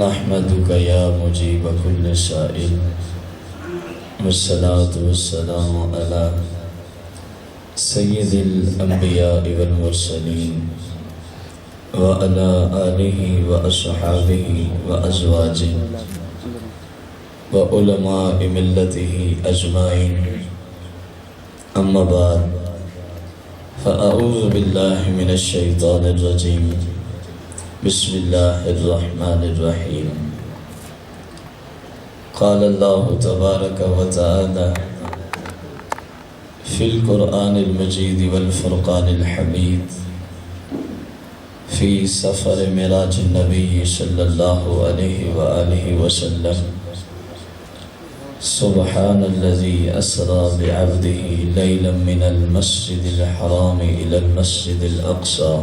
نحمدک یا مجیب کل سائل والصلاة والسلام علی سید الانبیاء والمرسلین وعلی آلہ واصحابہ وازواجہ وعلماء ملتہ اجمعین، اما بعد فاعوذ باللہ من الشیطان الرجیم، بسم اللہ الرحمن الرحیم۔ قال اللہ تبارک و تعالی فی القرآن المجید والفرقان الحمید فی سفر معراج النبی صلی اللہ علیہ وآلہ وسلم، سبحان الذی اسری بعبدہ لیلا من المسجد الحرام الى المسجد الاقصى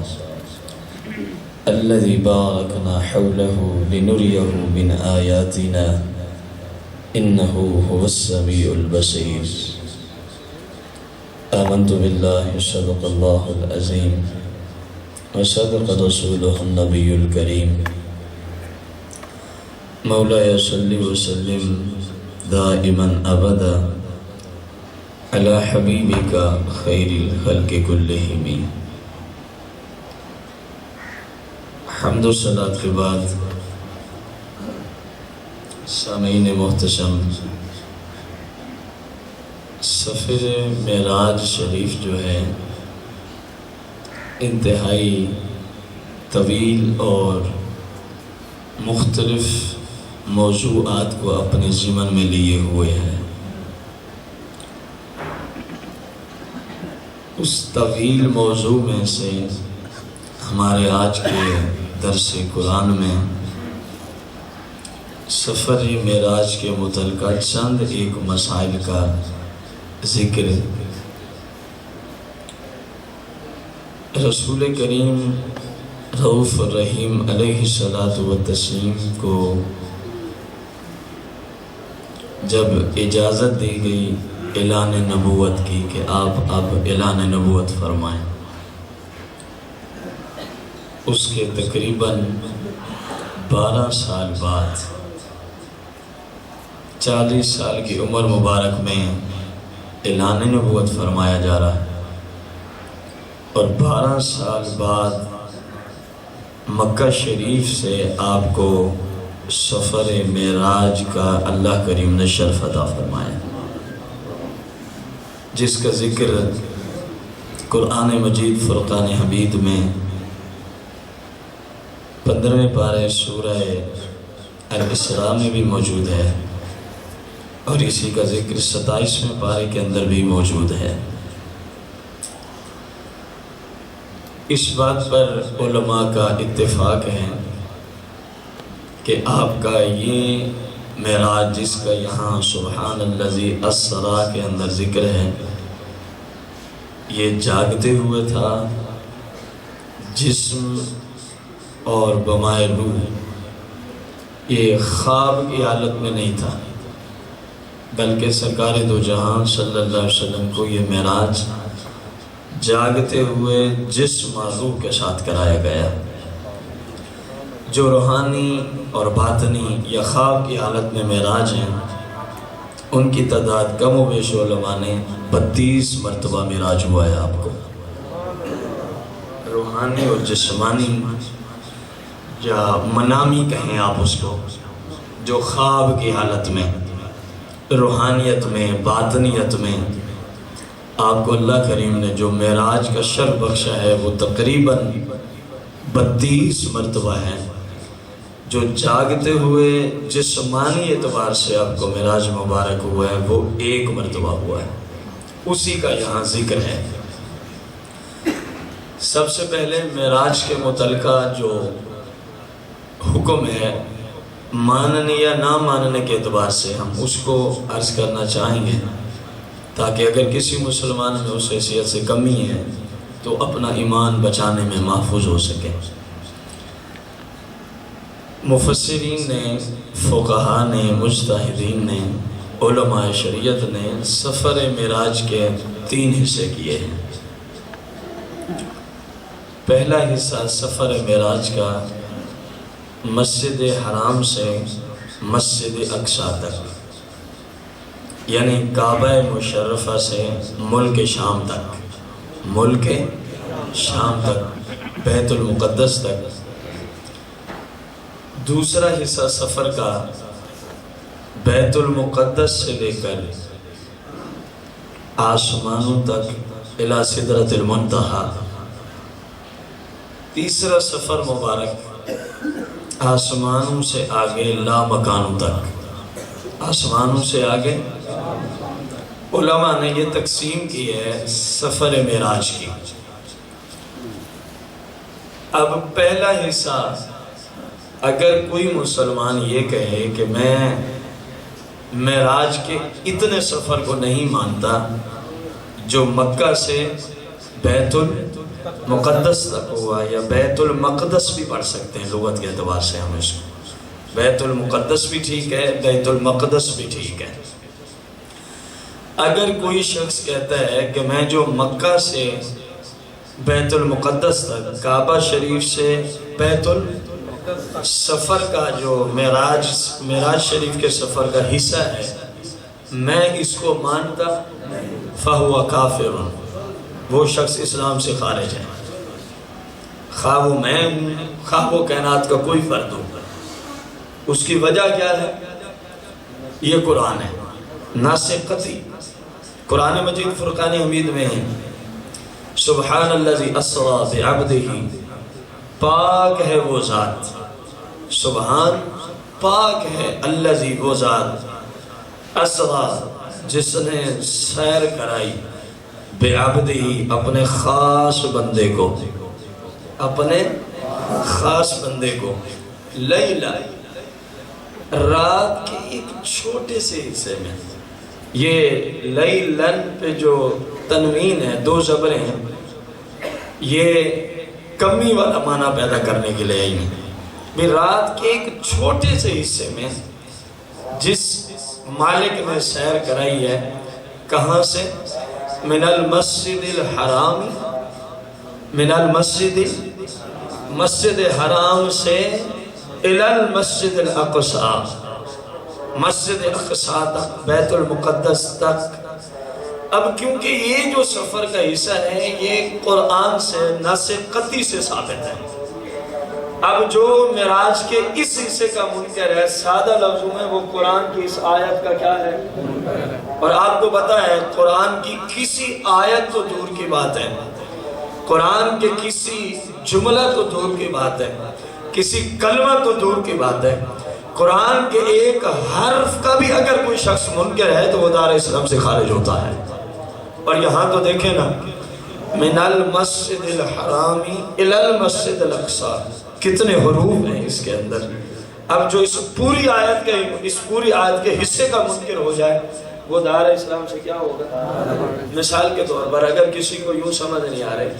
الذي باركنا حوله لنريه من آياتنا إنه هو السميع البصير۔ آمنت بالله صدق الله العظيم وصدق رسوله النبي الكريم، مولاي صل وسلم دائما أبدا على حبيبك خير الخلق كلهم۔ حمد و صلات کے بعد سامعین محتشم، سفر معراج شریف جو ہے انتہائی طویل اور مختلف موضوعات کو اپنے ضمن میں لیے ہوئے ہے۔ اس طویل موضوع میں سے ہمارے آج کے درس قرآن میں سفر معراج کے متعلقہ چند ایک مسائل کا ذکر۔ رسول کریم رؤوف الرحیم علیہ الصلاۃ والتسلیم کو جب اجازت دی گئی اعلان نبوت کی کہ آپ اب اعلان نبوت فرمائیں، اس کے تقریباً 12 سال بعد 40 سال کی عمر مبارک میں اعلان نبوت فرمایا جا رہا ہے، اور 12 سال بعد مکہ شریف سے آپ کو سفر معراج کا اللہ کریم نے شرف عطا فرمایا، جس کا ذکر قرآن مجید فرقان حمید میں 15ویں پارے سورہ الاسراء میں بھی موجود ہے، اور اسی کا ذکر 27ویں پارے کے اندر بھی موجود ہے۔ اس بات پر علماء کا اتفاق ہے کہ آپ کا یہ معراج جس کا یہاں سبحان الذی اسری کے اندر ذکر ہے، یہ جاگتے ہوئے تھا، جسم اور بمائے روح، یہ خواب کی حالت میں نہیں تھا، بلکہ سرکار دو جہان صلی اللہ علیہ وسلم کو یہ معراج جاگتے ہوئے جسم اور روح کے ساتھ کرایا گیا۔ جو روحانی اور باطنی یا خواب کی حالت میں معراج ہیں، ان کی تعداد کم و بیش علماء نے 32 مرتبہ معراج ہوا ہے آپ کو۔ روحانی اور جسمانی یا منامی کہیں آپ اس کو، جو خواب کی حالت میں، روحانیت میں، باطنیت میں آپ کو اللہ کریم نے جو معراج کا شرف بخشا ہے، وہ تقریباً 32 مرتبہ ہے۔ جو جاگتے ہوئے جسمانی اعتبار سے آپ کو معراج مبارک ہوا ہے، وہ 1 مرتبہ ہوا ہے، اسی کا یہاں ذکر ہے۔ سب سے پہلے معراج کے متعلقہ جو حکم ہے، ماننے یا نہ ماننے کے اعتبار سے ہم اس کو عرض کرنا چاہیں گے، تاکہ اگر کسی مسلمان میں اس حیثیت سے کمی ہے تو اپنا ایمان بچانے میں محفوظ ہو سکے۔ مفسرین نے، فقہاء نے، مجتہدین نے، علماء شریعت نے سفر معراج کے 3 حصے کیے ہیں۔ پہلا حصہ سفر معراج کا مسجد حرام سے مسجد اقصی تک، یعنی کعبہ مشرفہ سے ملک شام تک، ملک شام تک، بیت المقدس تک۔ دوسرا حصہ سفر کا بیت المقدس سے لے کر آسمانوں تک الی سدرۃ المنتہا۔ تیسرا سفر مبارک آسمانوں سے آگے لا مکانوں تک، آسمانوں سے آگے۔ علماء نے یہ تقسیم کی ہے سفر معراج کی۔ اب پہلا حصہ اگر کوئی مسلمان یہ کہے کہ میں معراج کے اتنے سفر کو نہیں مانتا جو مکہ سے بیت المقدس تک ہوا، یا بیت المقدس بھی پڑھ سکتے ہیں لغت کے اعتبار سے ہم اس کو، بیت المقدس بھی ٹھیک ہے، بیت المقدس بھی ٹھیک ہے۔ اگر کوئی شخص کہتا ہے کہ میں جو مکہ سے بیت المقدس تک، کعبہ شریف سے بیت سفر کا جو معراج شریف کے سفر کا حصہ ہے، میں اس کو مانتا، فہو کافر، وہ شخص اسلام سے خارج ہے، خواہ وہ میں ہوں، خواہ وہ کائنات کا کوئی فرد ہو۔ اس کی وجہ کیا ہے؟ یہ قرآن ہے، ناسخ قطعی۔ قرآن مجید فرقان حمید میں ہے، سبحان الذی اسری بعبدہ، پاک ہے وہ ذات، سبحان پاک ہے، الذی وہ ذات، اسری جس نے سیر کرائی، بعبدہ اپنے خاص بندے کو، اپنے خاص بندے کو، لیلا رات کے ایک چھوٹے سے حصے میں۔ یہ لیلن پہ جو تنوین ہے، دو زبریں ہیں، یہ کمی والا معنی پیدا کرنے کے لیے آئی ہیں۔ بھی رات کے ایک چھوٹے سے حصے میں جس مالک نے سیر کرائی ہے، کہاں سے؟ من المسجد الحرام، من مسجد حرام سے الی المسجد الاقصی، مسجد اقصی تک، بیت المقدس تک۔ اب کیونکہ یہ جو سفر کا حصہ ہے یہ قرآن سے ناسخ قطعی سے ثابت ہے، اب جو معراج کے اس حصے کا منکر ہے، سادہ لفظوں میں وہ قرآن کی اس آیت کا کیا ہے؟ اور آپ کو پتہ ہے قرآن کی کسی آیت تو دور کی بات ہے، قرآن کے کسی جملہ تو دور کی بات ہے، کسی کلمہ تو دور کی بات ہے، قرآن کے ایک حرف کا بھی اگر کوئی شخص منکر ہے تو وہ دار اسلام سے خارج ہوتا ہے۔ اور یہاں تو دیکھیں نا، من المسجد الحرام الی المسجد الاقصی، کتنے حروف ہیں اس کے اندر۔ اب جو اس پوری آیت کے حصے کا منکر ہو جائے وہ دار اسلام سے کیا ہوگا؟ مثال کے طور پر اگر کسی کو یوں سمجھ نہیں آ رہے،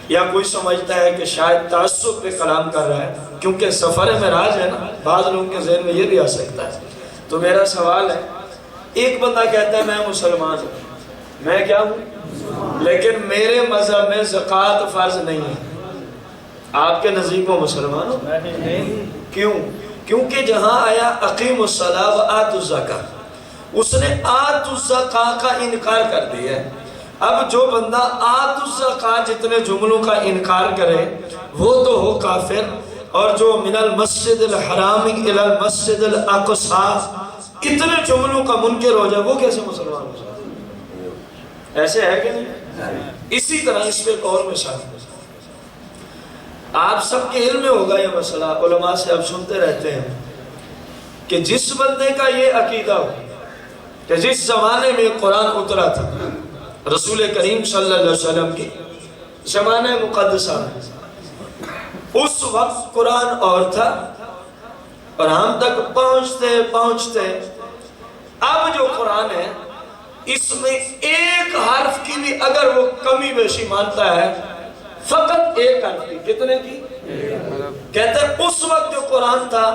یا کوئی سمجھتا ہے کہ شاید تعصب پہ کلام کر رہا ہے، کیونکہ سفر معراج ہے نا، بعض لوگوں کے ذہن میں یہ بھی آ سکتا ہے۔ تو میرا سوال ہے، ایک بندہ کہتا ہے میں مسلمان ہوں، میں کیا ہوں، لیکن میرے مذہب میں زکوٰۃ فرض نہیں ہے، آپ کے نزدیک وہ مسلمان ہو؟ کیوں؟ کیونکہ جہاں آیا اقیم الصلاۃ وآتوا الزکاۃ، اس نے آتوا الزکاۃ کا انکار کر دیا ہے۔ اب جو بندہ آتوا الزکاۃ جتنے جملوں کا انکار کرے وہ تو ہو کافر، اور جو من المسجد الحرام الی المسجد الاقصی اتنے جملوں کا منکر ہو جائے وہ کیسے مسلمان ہو جائے؟ ایسے ہے کہ نہیں؟ اسی طرح اس پہ ایک اور مثال، آپ سب کے علم میں ہوگا یہ مسئلہ، علماء سے آپ سنتے رہتے ہیں کہ جس بندے کا یہ عقیدہ ہو کہ جس زمانے میں قرآن اترا تھا، رسول کریم صلی اللہ علیہ وسلم کی زمانہ مقدسہ میں، اس وقت قرآن اور تھا اور ہم تک پہنچتے اب جو قرآن ہے اس میں ایک حرف کی بھی اگر وہ کمی بیشی مانتا ہے، فقط ایک حرف کی، کتنے کی؟ کہتے ہیں اس وقت جو قرآن تھا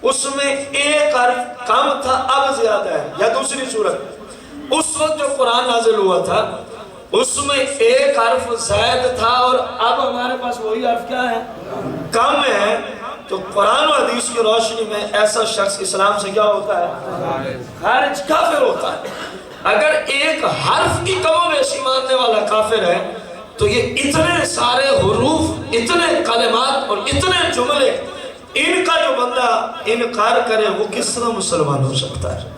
اس میں ایک حرف کم تھا، اب زیادہ ہے۔ یا دوسری صورت، اس وقت جو قرآن نازل ہوا تھا اس میں ایک حرف زائد تھا اور اب ہمارے پاس وہی حرف کیا ہے؟ کم ہے۔ تو قرآن و حدیث کی روشنی میں ایسا شخص اسلام سے کیا ہوتا ہے؟ خارج، کافر ہوتا ہے۔ اگر ایک حرف کی کم و بیشی ماننے والا کافر ہے تو یہ اتنے سارے حروف، اتنے کلمات اور اتنے جملے، ان کا جو بندہ انکار کرے وہ کس طرح مسلمان ہو سکتا ہے؟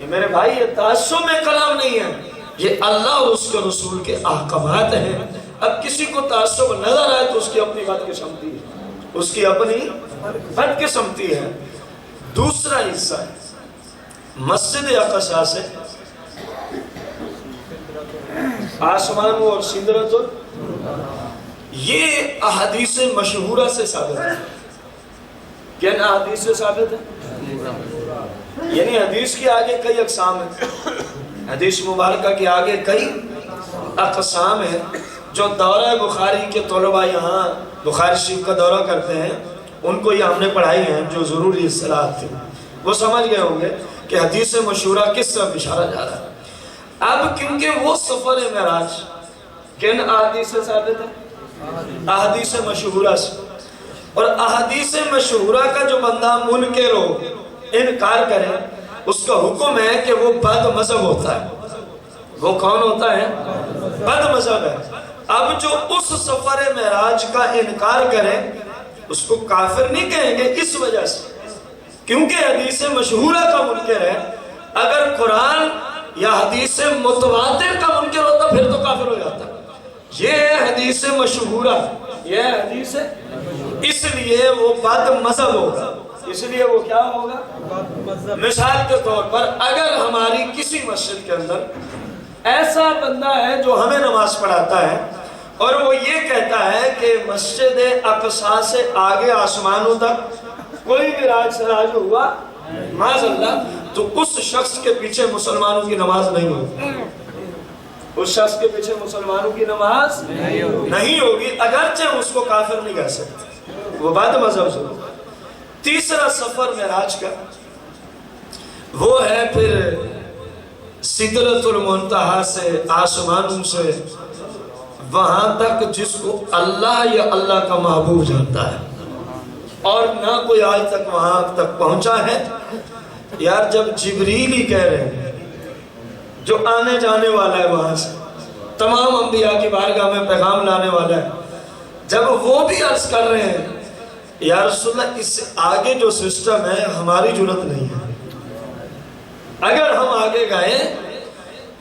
یہ میرے بھائی یہ تعصب میں کلام نہیں ہے، یہ اللہ اور اس کے رسول کے احکامات ہیں۔ اب کسی کو تعصب نظر آئے تو اس کی اپنی بات قسمتی ہے، اس کی اپنی بد قسمتی ہے۔ دوسرا حصہ ہے مسجد اقصی سے آسمانوں اور سدرۃ، یہ احادیث مشہورہ سے ثابت ہے۔ کیا احادیث سے ثابت ہے؟ یعنی حدیث کے آگے کئی اقسام ہیں، حدیث مبارکہ کے آگے کئی اقسام ہیں۔ جو دورہ بخاری کے طلباء یہاں بخاری شریف کا دورہ کرتے ہیں ان کو یہ ہم نے پڑھائی ہیں، جو ضروری اصطلاحات تھی وہ سمجھ گئے ہوں گے کہ حدیث مشہورہ کس طرف اشارہ جا رہا ہے۔ اب کیونکہ وہ سفر معراج کن احادیث سے ثابت ہے؟ احادیث مشہورہ سے، اور احادیث مشہورہ کا جو بندہ منکر ہو، انکار کرے، اس کا حکم ہے کہ وہ بد مذہب ہوتا ہے۔ وہ کون ہوتا ہے؟ بد مذہب ہے۔ اب جو اس سفر معراج کا انکار کرے اس کو کافر نہیں کہیں گے، اس وجہ سے کیونکہ حدیث مشہورہ کا منکر ہے۔ اگر قرآن یا حدیث متواتر کا منکر ہوتا پھر تو کافر ہو جاتا۔ یہ ہے حدیث مشہورہ، یہ ہے حدیث، اس لیے وہ بد مذہب ہوگا۔ اس لیے وہ کیا ہوگا؟ مثال کے طور پر اگر ہماری کسی مسجد کے اندر ایسا بندہ ہے جو ہمیں نماز پڑھاتا ہے اور وہ یہ کہتا ہے کہ مسجد اقصی سے آگے آسمانوں تک کوئی بھی راج سراج ہوا معاذ اللہ، تو اس شخص کے پیچھے مسلمانوں کی نماز نہیں ہوگی، اس شخص کے پیچھے مسلمانوں کی نماز نہیں ہوگی، اگرچہ اس کو کافر نہیں کہہ سکتے، وہ بد مذہب سے ہوگا۔ تیسرا سفر معراج کا وہ ہے پھر سدرۃ المنتہا سے آسمانوں سے وہاں تک جس کو اللہ یا اللہ کا محبوب جانتا ہے، اور نہ کوئی آج تک وہاں تک پہنچا ہے۔ یار جب جبریل ہی کہہ رہے ہیں جو آنے جانے والا ہے وہاں سے، تمام انبیاء کی بارگاہ میں پیغام لانے والا ہے، جب وہ بھی عرض کر رہے ہیں یا رسول اللہ اس سے آگے جو سسٹم ہے ہماری جرت نہیں ہے، اگر ہم آگے گئے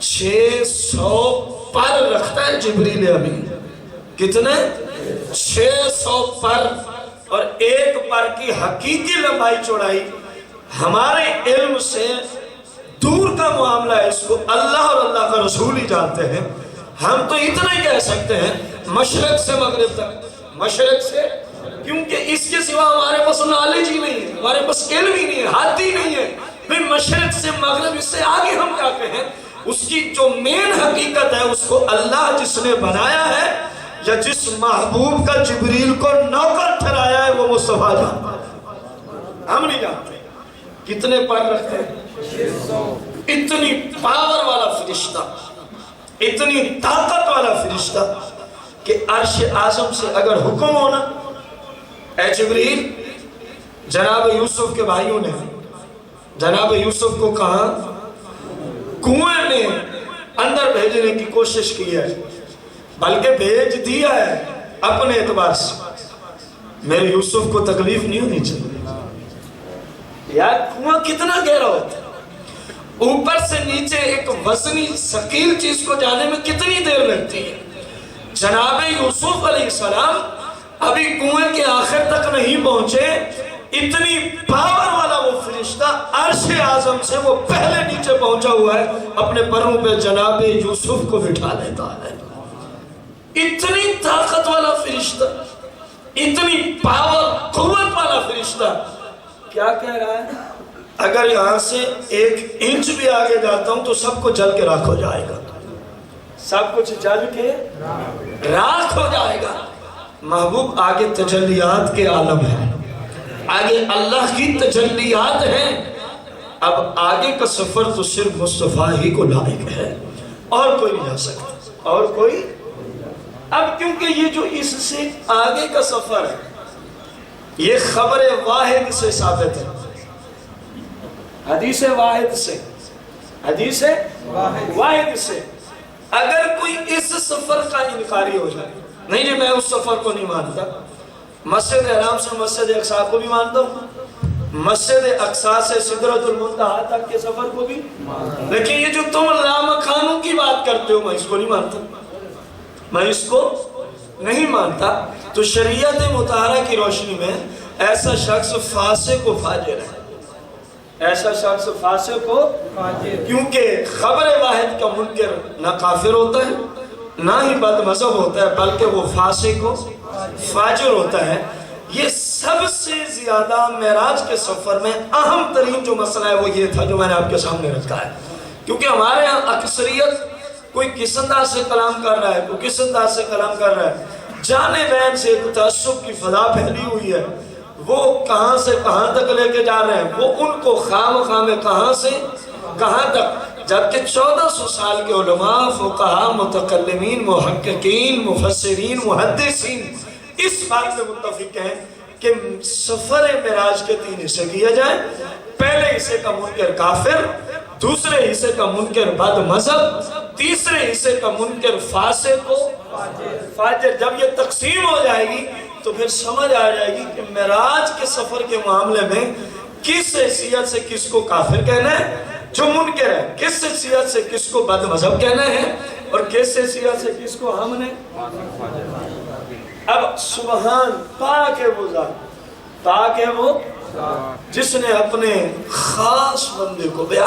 600 پر رکھتا ہے جبریل امین، کتنے؟ 600 پر، اور ایک پر کی حقیقی لمبائی چوڑائی ہمارے علم سے دور کا معاملہ ہے، اس کو اللہ اور اللہ کا رسول ہی جانتے ہیں۔ ہم تو اتنا ہی کہہ سکتے ہیں مشرق سے مغرب تک، مشرق سے، کیونکہ اس کے سوا ہمارے پاس نالج ہی نہیں ہے، ہمارے پاس علم ہی نہیں ہے، حد ہی نہیں ہے۔ پھر مشرق سے مغرب، اس سے آگے ہم کیا کہیں؟ اس کی جو مین حقیقت ہے اس کو اللہ جس نے بنایا ہے یا جس محبوب کا جبریل کو نوکر ٹھہرایا ہے وہ مصطفیٰ جانتا ہے، ہم نہیں جانتے۔ کتنے پر رکھتے ہیں؟ اتنی پاور والا فرشتہ، اتنی طاقت والا فرشتہ کہ عرش اعظم سے اگر حکم ہونا، اے جبریل، جناب یوسف کے بھائیوں نے جناب یوسف کو کہا کنویں میں اندر بھیجنے کی کوشش کی ہے، بلکہ بھیج دیا ہے اپنے اعتبار سے، میرے یوسف کو تکلیف نہیں ہونی چاہیے۔ یار کنواں کتنا گہرا ہوتا ہے، اوپر سے نیچے ایک وزنی ثقیل چیز کو جانے میں کتنی دیر لگتی ہے۔ جناب یوسف علیہ السلام ابھی کنویں کے آخر تک نہیں پہنچے، اتنی پاور والا وہ فرشتہ عرش اعظم سے وہ پہلے نیچے پہنچا ہوا ہے، اپنے پروں پہ جناب یوسف کو بٹھا لیتا ہے۔ اتنی طاقت والا فرشتہ، اتنی پاور قوت والا فرشتہ کیا کہہ رہا ہے؟ اگر یہاں سے 1 انچ بھی آگے جاتا ہوں تو سب کو جل کے راکھ ہو جائے گا، سب کچھ جل کے راکھ ہو جائے گا۔ محبوب آگے تجلیات کے عالم ہے، آگے اللہ کی تجلیات ہیں، اب آگے کا سفر تو صرف مصطفیٰ ہی کو لائق ہے، اور کوئی نہیں جا سکتا، اور کوئی۔ اب کیونکہ یہ جو اس سے آگے کا سفر ہے یہ خبر واحد سے ثابت ہے، حدیث واحد سے، حدیث واحد سے۔ اگر کوئی اس سفر کا انکاری ہو جائے، نہیں جی میں اس سفر کو نہیں مانتا، مسجد حرام سے مسجد اقصی کو بھی مانتا ہوں، مسجد اقصی سے سدرۃ المنتہا تک کے سفر کو بھی، لیکن یہ جو تم لامکانوں کی بات کرتے ہو میں اس کو نہیں مانتا، میں اس کو نہیں مانتا۔ تو شریعت مطہرہ کی روشنی میں ایسا شخص فاسق و فاجر ہے، ایسا شخص فاسق و فاجر، کیونکہ خبر واحد کا منکر نہ کافر ہوتا ہے نہ ہی بد مذہب ہوتا ہے، بلکہ وہ فاسق و فاجر ہوتا ہے۔ یہ سب سے زیادہ معراج کے سفر میں اہم ترین جو مسئلہ ہے وہ یہ تھا جو میں نے آپ کے سامنے رکھا ہے، کیونکہ ہمارے یہاں اکثریت کوئی کس انداز سے کلام کر رہا ہے، کوئی کس انداز سے کلام کر رہا ہے، جانے بین سے ایک تعصب کی فضا پھیلی ہوئی ہے، وہ کہاں سے کہاں تک لے کے جا رہے ہیں، وہ ان کو خام میں کہاں سے کہاں تک، جبکہ 1400 سال کے علماء، فقہاء، متکلمین، محققین، مفسرین، محدثین اس بات میں متفق ہیں کہ سفر معراج کے 3 حصے کیا جائیں۔ پہلے حصے کا منکر کافر، دوسرے حصے کا منکر بد مذہب، تیسرے حصے کا منکر فاسق و فاجر۔ جب یہ تقسیم ہو جائے گی تو پھر سمجھ آ جائے گی کہ معراج کے سفر کے معاملے میں کس حیثیت سے کس کو کافر کہنا ہے جو منکر ہے، کس حیثیت سے کس کو بد مذہب کہنا ہے، اور کس حیثیت سے کس کو ہم نے۔ اب سبحان، پاک ہے وہ ذات، پاک ہے وہ جس نے اپنے خاص بندے کو بے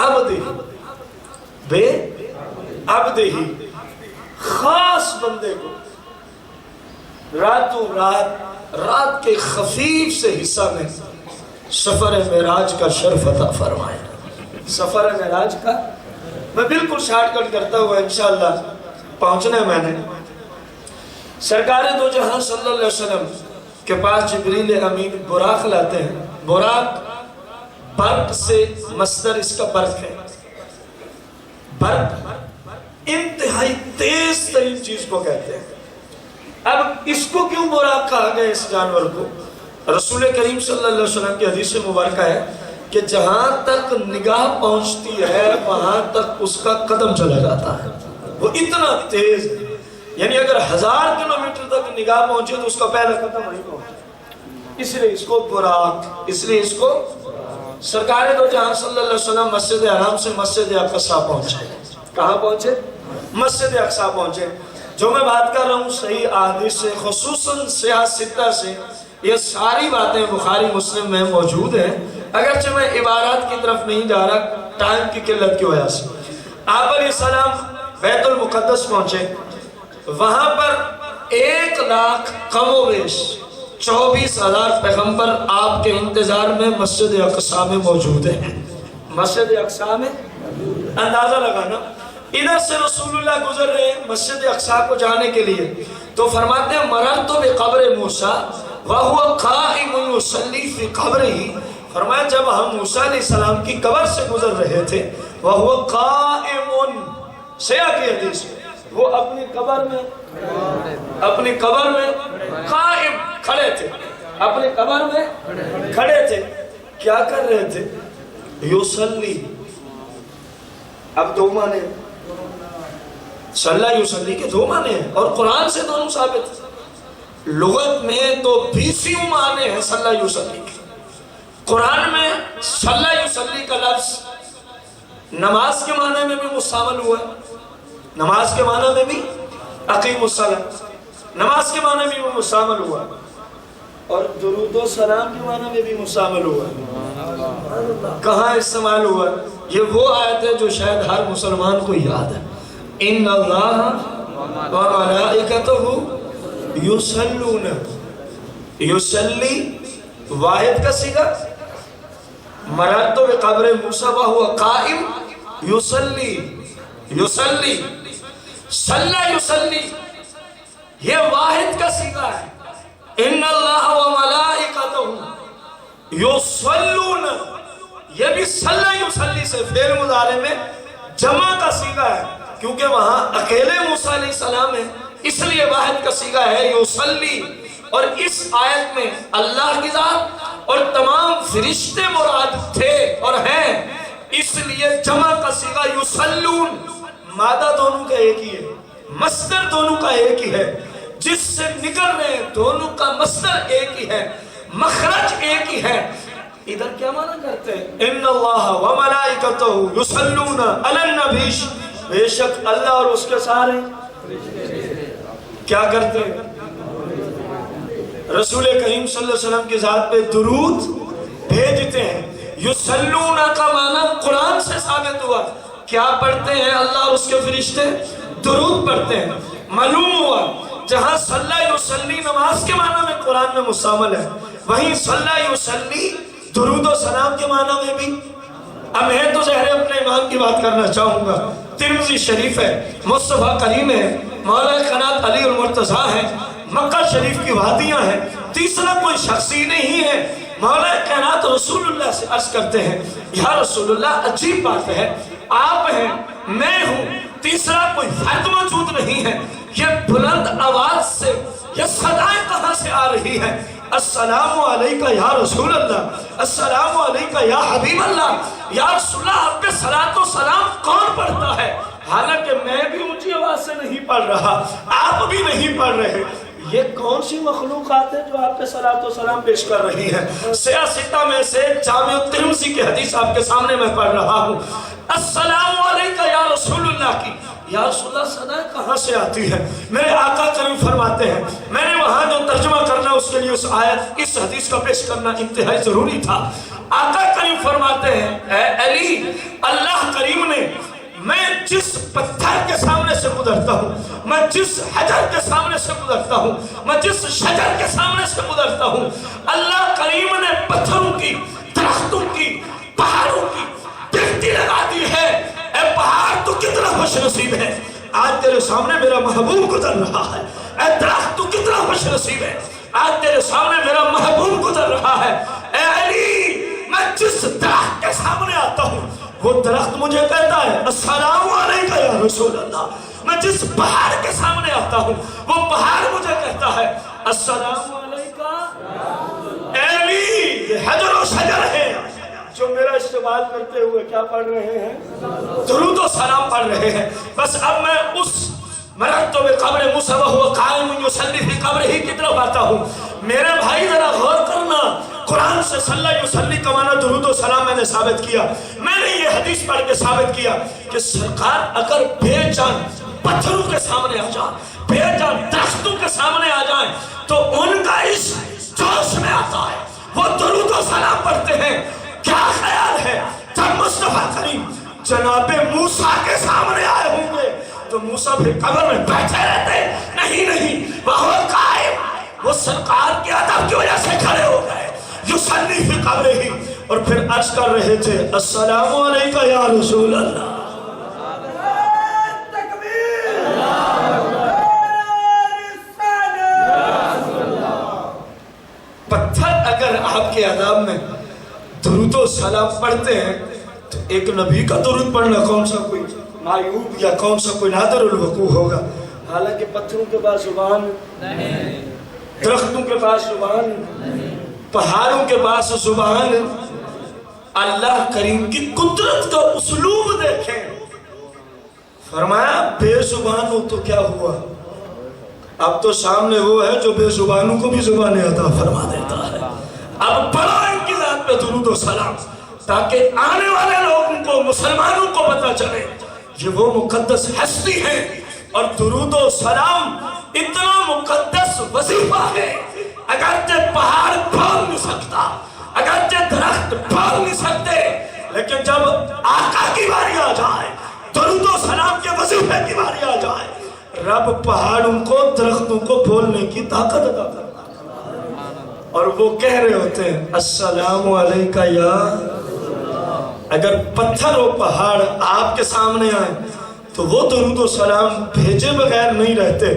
عبدہی خاص بندے کو راتوں رات کے خفیف سے حصہ میں سفر معراج کا شرف عطا فرمایا۔ سفر معراج کا میں بالکل شارٹ کٹ کرتا ہوا انشاءاللہ پہنچنا ہے میں نے۔ سرکار دو جہاں صلی اللہ علیہ وسلم کے پاس جبریل امین براق لاتے ہیں۔ براق برق سے مصدر اس کا برق ہے، برق انتہائی تیز ترین چیز کو کہتے ہیں۔ اب اس کو کیوں براق کہا گیا اس جانور کو؟ رسول کریم صلی اللہ علیہ وسلم کی حدیث مبارکہ ہے کہ جہاں تک نگاہ پہنچتی ہے وہاں تک اس کا قدم چلا جاتا ہے، وہ اتنا تیز ہے، یعنی اگر 1000 کلومیٹر تک نگاہ پہنچے تو اس کا پہلا قدم نہیں پہنچے، اس لیے اس کو براق، اس لیے اس کو۔ سرکار دو جہاں صلی اللہ علیہ وسلم مسجد حرام سے مسجد اقصی پہنچے۔ کہاں پہنچے؟ مسجد اقصی پہنچے۔ جو میں بات کر رہا ہوں صحیح احادیث سے، خصوصاً سیاہ ستہ سے، یہ ساری باتیں بخاری مسلم میں موجود ہیں، اگرچہ میں عبارات کی طرف نہیں جا رہا ٹائم کی قلت کی وجہ سے۔ آپ علیہ السلام بیت المقدس پہنچے، وہاں پر 1 لاکھ کم و بیش 24,000 پیغمبر آپ کے انتظار میں مسجد اقصی میں موجود ہیں۔ مسجد اقصی میں اندازہ لگانا، ادھر سے رسول اللہ گزر رہے ہیں مسجد اقصی کو جانے کے لیے، تو فرماتے ہیں مررت بقبر موسیٰ وَهُوَ قَائِمٌ يُصَلِّي فِي قَبْرِهِ۔ فرمایا جب ہم موسیٰ علیہ السلام کی قبر سے گزر رہے تھے، وَهُوَ قَائِمٌ، سیاہ کی حدیث وہ اپنی قبر میں قائم کھڑے تھے، اپنی قبر میں کھڑے تھے، کیا کر رہے تھے؟ یوسلی۔ اب 2 معنی، صلی یوسلی کے 2 معنی ہیں اور قرآن سے دونوں ثابت ہیں۔ لغت میں تو 20 معنی ہیں صلی یوسلی کے، قرآن میں صلی یوسلی کا لفظ نماز کے معنی میں بھی مستعمل ہوا ہے، نماز کے معنی میں بھی اقیم الصلاۃ، نماز کے معنی میں بھی مستعمل ہوا، اور درود و سلام کے معنی میں بھی مستعمل ہوا۔ کہاں استعمال ہوا؟ یہ وہ آیت ہے جو شاید ہر مسلمان کو یاد ہے، ان اللہ و ملائکتہ یصلون، یصلی واحد کا صیغہ، مررت بقبر موسیٰ وہو قائم یصلی، یصلی، صلی یصلی، یہ واحد کا صیغہ ہے۔ ان اللہ و ملائکتہ یصلون، یہ بھی صلی یصلی سے فعل مضارع میں جمع کا صیغہ ہے، کیونکہ وہاں اکیلے موسیٰ علیہ السلام ہے، اس لیے واحد کا صیغہ ہے یصلی، اور اس آیت میں اللہ کی ذات اور تمام فرشتے مراد تھے اور ہیں، اس لیے جمع کا صیغہ یصلون، مادہ دونوں کا ایک ہی ہے، مصدر دونوں کا ایک ہی ہے، جس سے نکل رہے ہیں دونوں کا مصدر ایک ہی ہے، مخرج ایک ہی ہے۔ ادھر کیا معنی کرتے ہیں؟ ان اللہ و ملائکتہ یصلون علی النبی، بے شک اللہ اور اس کے سارے کیا کرتے ہیں؟ رسول کریم صلی اللہ علیہ وسلم کی ذات پہ درود بھیجتے ہیں۔ یصلون کا معنی قرآن سے ثابت ہوا، کیا پڑھتے ہیں اللہ اور اس کے فرشتے؟ درود پڑھتے ہیں۔ معلوم ہوا جہاں صلی یصلی نماز کے معنی میں قرآن میں مستعمل ہے، وہیں صلی یصلی درود و سلام کے معنی میں بھی۔ اب میں تو ظاہر اپنے امام کی بات کرنا چاہوں گا، ترمذی شریف ہے، مصطفیٰ کریم ہے، مولا کائنات علی المرتضیٰ ہے، مکہ شریف کی وادیاں ہیں، تیسرا کوئی شخصی نہیں ہے۔ مولا کائنات رسول اللہ سے عرض کرتے ہیں، یا رسول اللہ عجیب بات ہے، آپ ہیں، میں ہوں، تیسرا کوئی فرد موجود نہیں ہے، یہ بلند آواز سے یہ صدائیں کہاں سے آ رہی ہے؟ السلام علیکہ یا رسول اللہ، السلام علیکہ یا حبیب اللہ، یا رسول اللہ آپ پہ صلاۃ و سلام کون پڑھتا ہے؟ حالانکہ میں بھی اونچی آواز سے نہیں پڑھ رہا، آپ بھی نہیں پڑھ رہے، یہ کون سی مخلوقات ہے جو آپ پہ صلاۃ و سلام پیش کر رہی ہے؟ سیاستہ میں سے جامع ترمذی کی حدیث آپ کے سامنے میں پڑھ رہا ہوں، السلام علیکہ یا رسول اللہ کی، یا رسول اللہ صدائیں کہاں سے آتی ہے؟ میرے آقا کریم فرماتے ہیں، میں نے وہاں جو ترجمہ کرنا اس کے لیے اس آیت اس حدیث کا پیش کرنا انتہائی ضروری تھا۔ آقا کریم فرماتے ہیں، اے علی، اللہ کریم نے، میں جس پتھر کے سامنے سے گزرتا ہوں، میں جس حجر کے سامنے سے گزرتا ہوں، میں جس شجر کے سامنے سے گزرتا ہوں، اللہ کریم نے پتھروں کی، درختوں کی، پہاڑوں کی گنتی لگا دی ہے۔ اے پہاڑ تو کتنا خوش نصیب ہے، آج تیرے سامنے میرا محبوب گزر رہا ہے۔ اے درخت تو کتنا خوش نصیب ہے، آج تیرے سامنے میرا محبوب گزر رہا ہے۔ اے علی، میں جس درخت کے سامنے آتا ہوں وہ درخت مجھے کہتا ہے السلام علیکہ یا رسول اللہ، میں جس پہاڑ کے سامنے آتا ہوں وہ پہاڑ مجھے کہتا ہے السلام علیکہ۔ اے علی، یہ حجر و شجر ہے جو میرا استعمال کرتے ہوئے کیا پڑھ رہے ہیں؟ درود و سلام پڑھ رہے ہیں۔ بس اب میں اس مررت بقبر موسیٰ وہو قائم یصلی فی قبرہ کی طرف آتا ہوں۔ میرے بھائی ذرا غور کرنا، قرآن سے صلی یصلی کا معنی درود و سلام میں نے ثابت کیا، میں نے یہ حدیث پڑھ کے ثابت کیا کہ سرکار اگر بے جان پتھروں کے سامنے آ جائیں، بے جان درختوں کے سامنے آ جائیں تو ان کا عشق جوش میں آتا ہے، وہ درود و سلام پڑھتے ہیں۔ کیا خیال ہے جب مصطفیٰ کریم جناب موسیٰ کے سامنے آئے ہوں گے تو موسیٰ پھر قبر میں بیٹھے رہتے؟ نہیں، وہ قائم، وہ سرکار کے ادب کی وجہ سے کھڑے ہو گئے، یصلی فی قبرہ، اور پھر عرض کر رہے تھے السلام علیکہ یا رسول اللہ۔ پتھر اگر آپ کے عذاب میں درود و سلام پڑھتے ہیں تو ایک نبی کا درود پڑھنا کون سا کوئی معیوب یا کون سا کوئی نادر الوقوع ہوگا؟ حالانکہ پتھروں کے پاس زبان نہیں، درختوں کے پاس زبان نہیں، پہاڑوں کے پاس زبان، اللہ کریم کی قدرت کا اسلوب دیکھیں۔ فرمایا بے زبان ہو تو کیا ہوا؟ اب تو سامنے وہ ہے جو بے زبانوں کو بھی زبان عطا فرما دیتا ہے۔ اب بڑا ان کی ذات پہ درود و سلام، تاکہ آنے والے لوگوں کو، مسلمانوں کو پتہ چلے یہ وہ مقدس ہستی ہے، اور درود و سلام اتنا مقدس وظیفہ ہے، اگرچہ پہاڑ بھول نہیں سکتا، اگرچہ درخت بھول نہیں سکتے، لیکن جب آقا کی باری آ جائے، درود و سلام کے وظیفے کی باری آ جائے، رب پہاڑوں کو، درختوں کو بولنے کی طاقت عطا کرتا ہے، اور وہ کہہ رہے ہوتے ہیں السلام علیکہ یا۔ اگر پتھر و پہاڑ آپ کے سامنے آئیں تو وہ درود و سلام بھیجے بغیر نہیں رہتے،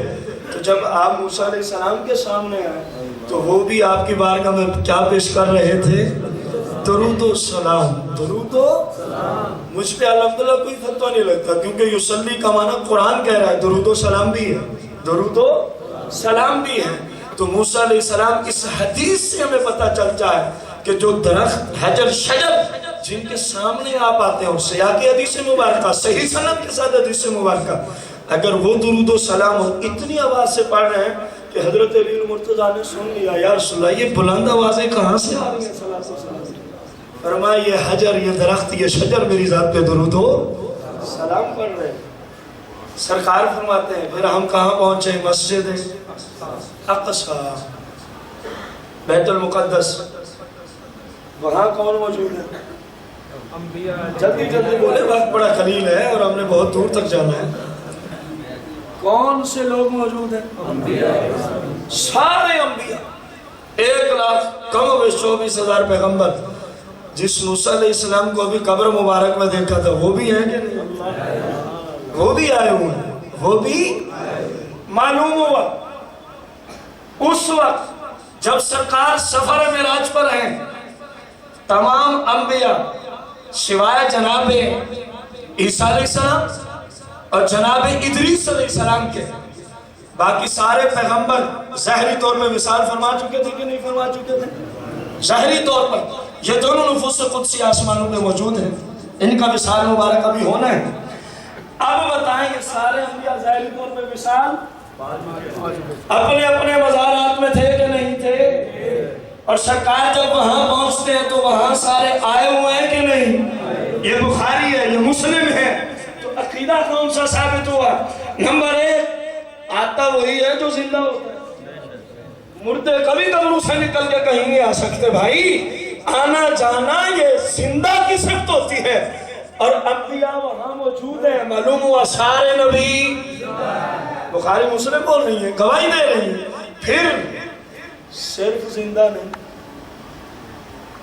تو جب آپ موسیٰ علیہ السلام کے سامنے آئے تو وہ بھی آپ کی بارگاہ میں کیا پیش کر رہے تھے؟ درود و سلام، درود و سلام۔ مجھ پہ الحمدللہ کوئی فتویٰ نہیں لگتا، کیونکہ یصلی کا معنی قرآن کہہ رہا ہے، درود و سلام بھی ہے، درود و سلام بھی ہے۔ تو موسیٰ علیہ السلام اس حدیث سے ہمیں پتہ چلتا ہے کہ جو درخت حجر شجر جن کے سامنے آپ آتے ہیں اور سیاقی حدیث مبارکہ صحیح سند کے ساتھ حدیث مبارکہ اگر وہ درود و سلام اتنی آواز سے پڑھ رہے ہیں کہ حضرت علی مرتضیٰ نے سن لیا یا رسول اللہ یہ بلند آوازیں کہاں سے آ رہی ہیں صلاۃ و سلام فرمایا یہ حجر یہ درخت یہ شجر میری ذات پہ درود و سلام پڑھ رہے ہیں سرکار فرماتے ہیں پھر ہم کہاں پہنچے مسجد اقصی بیت المقدس وہاں کون موجود ہے جلدی جلدی بولے وقت بڑا قلیل ہے اور ہم نے بہت دور تک جانا ہے کون سے لوگ موجود ہیں سارے انبیاء 1,24,000 پیغمبر جس موسیٰ علیہ السلام کو ابھی قبر مبارک میں دیکھا تھا وہ بھی ہیں کہ نہیں وہ بھی آئے ہوئے ہیں وہ بھی معلوم ہوا اس وقت جب سرکار سفر معراج پر ہیں تمام انبیاء سوائے جناب عیسیٰ علیہ السلام اور جناب ادریس علیہ السلام کے باقی سارے پیغمبر ظاہری طور میں مثال فرما چکے تھے کہ نہیں فرما چکے تھے ظاہری طور پر یہ دونوں نفوس قدسی آسمانوں میں موجود ہیں ان کا مثال مبارک ابھی ہونا ہے اب بتائیں یہ سارے انبیاء ظاہری طور پر مثال اپنے اپنے مزارات میں تھے کہ نہیں تھے اور سرکار جب وہاں پہنچتے ہیں تو وہاں سارے آئے ہوئے ہیں کہ نہیں یہ بخاری ہے یہ مسلم ہے تو عقیدہ کون سا ثابت ہوا نمبر 1 آتا وہی ہے جو زندہ ہوتا ہے مردے کبھی قبروں سے نکل کے کہیں نہیں آ سکتے بھائی آنا جانا یہ زندہ کی صفت ہوتی ہے اور انبیاء وہاں موجود ہیں معلوم ہوا سارے نبی بخاری مسلم بول رہی ہیں گواہی دے رہی ہیں پھر صرف زندہ نہیں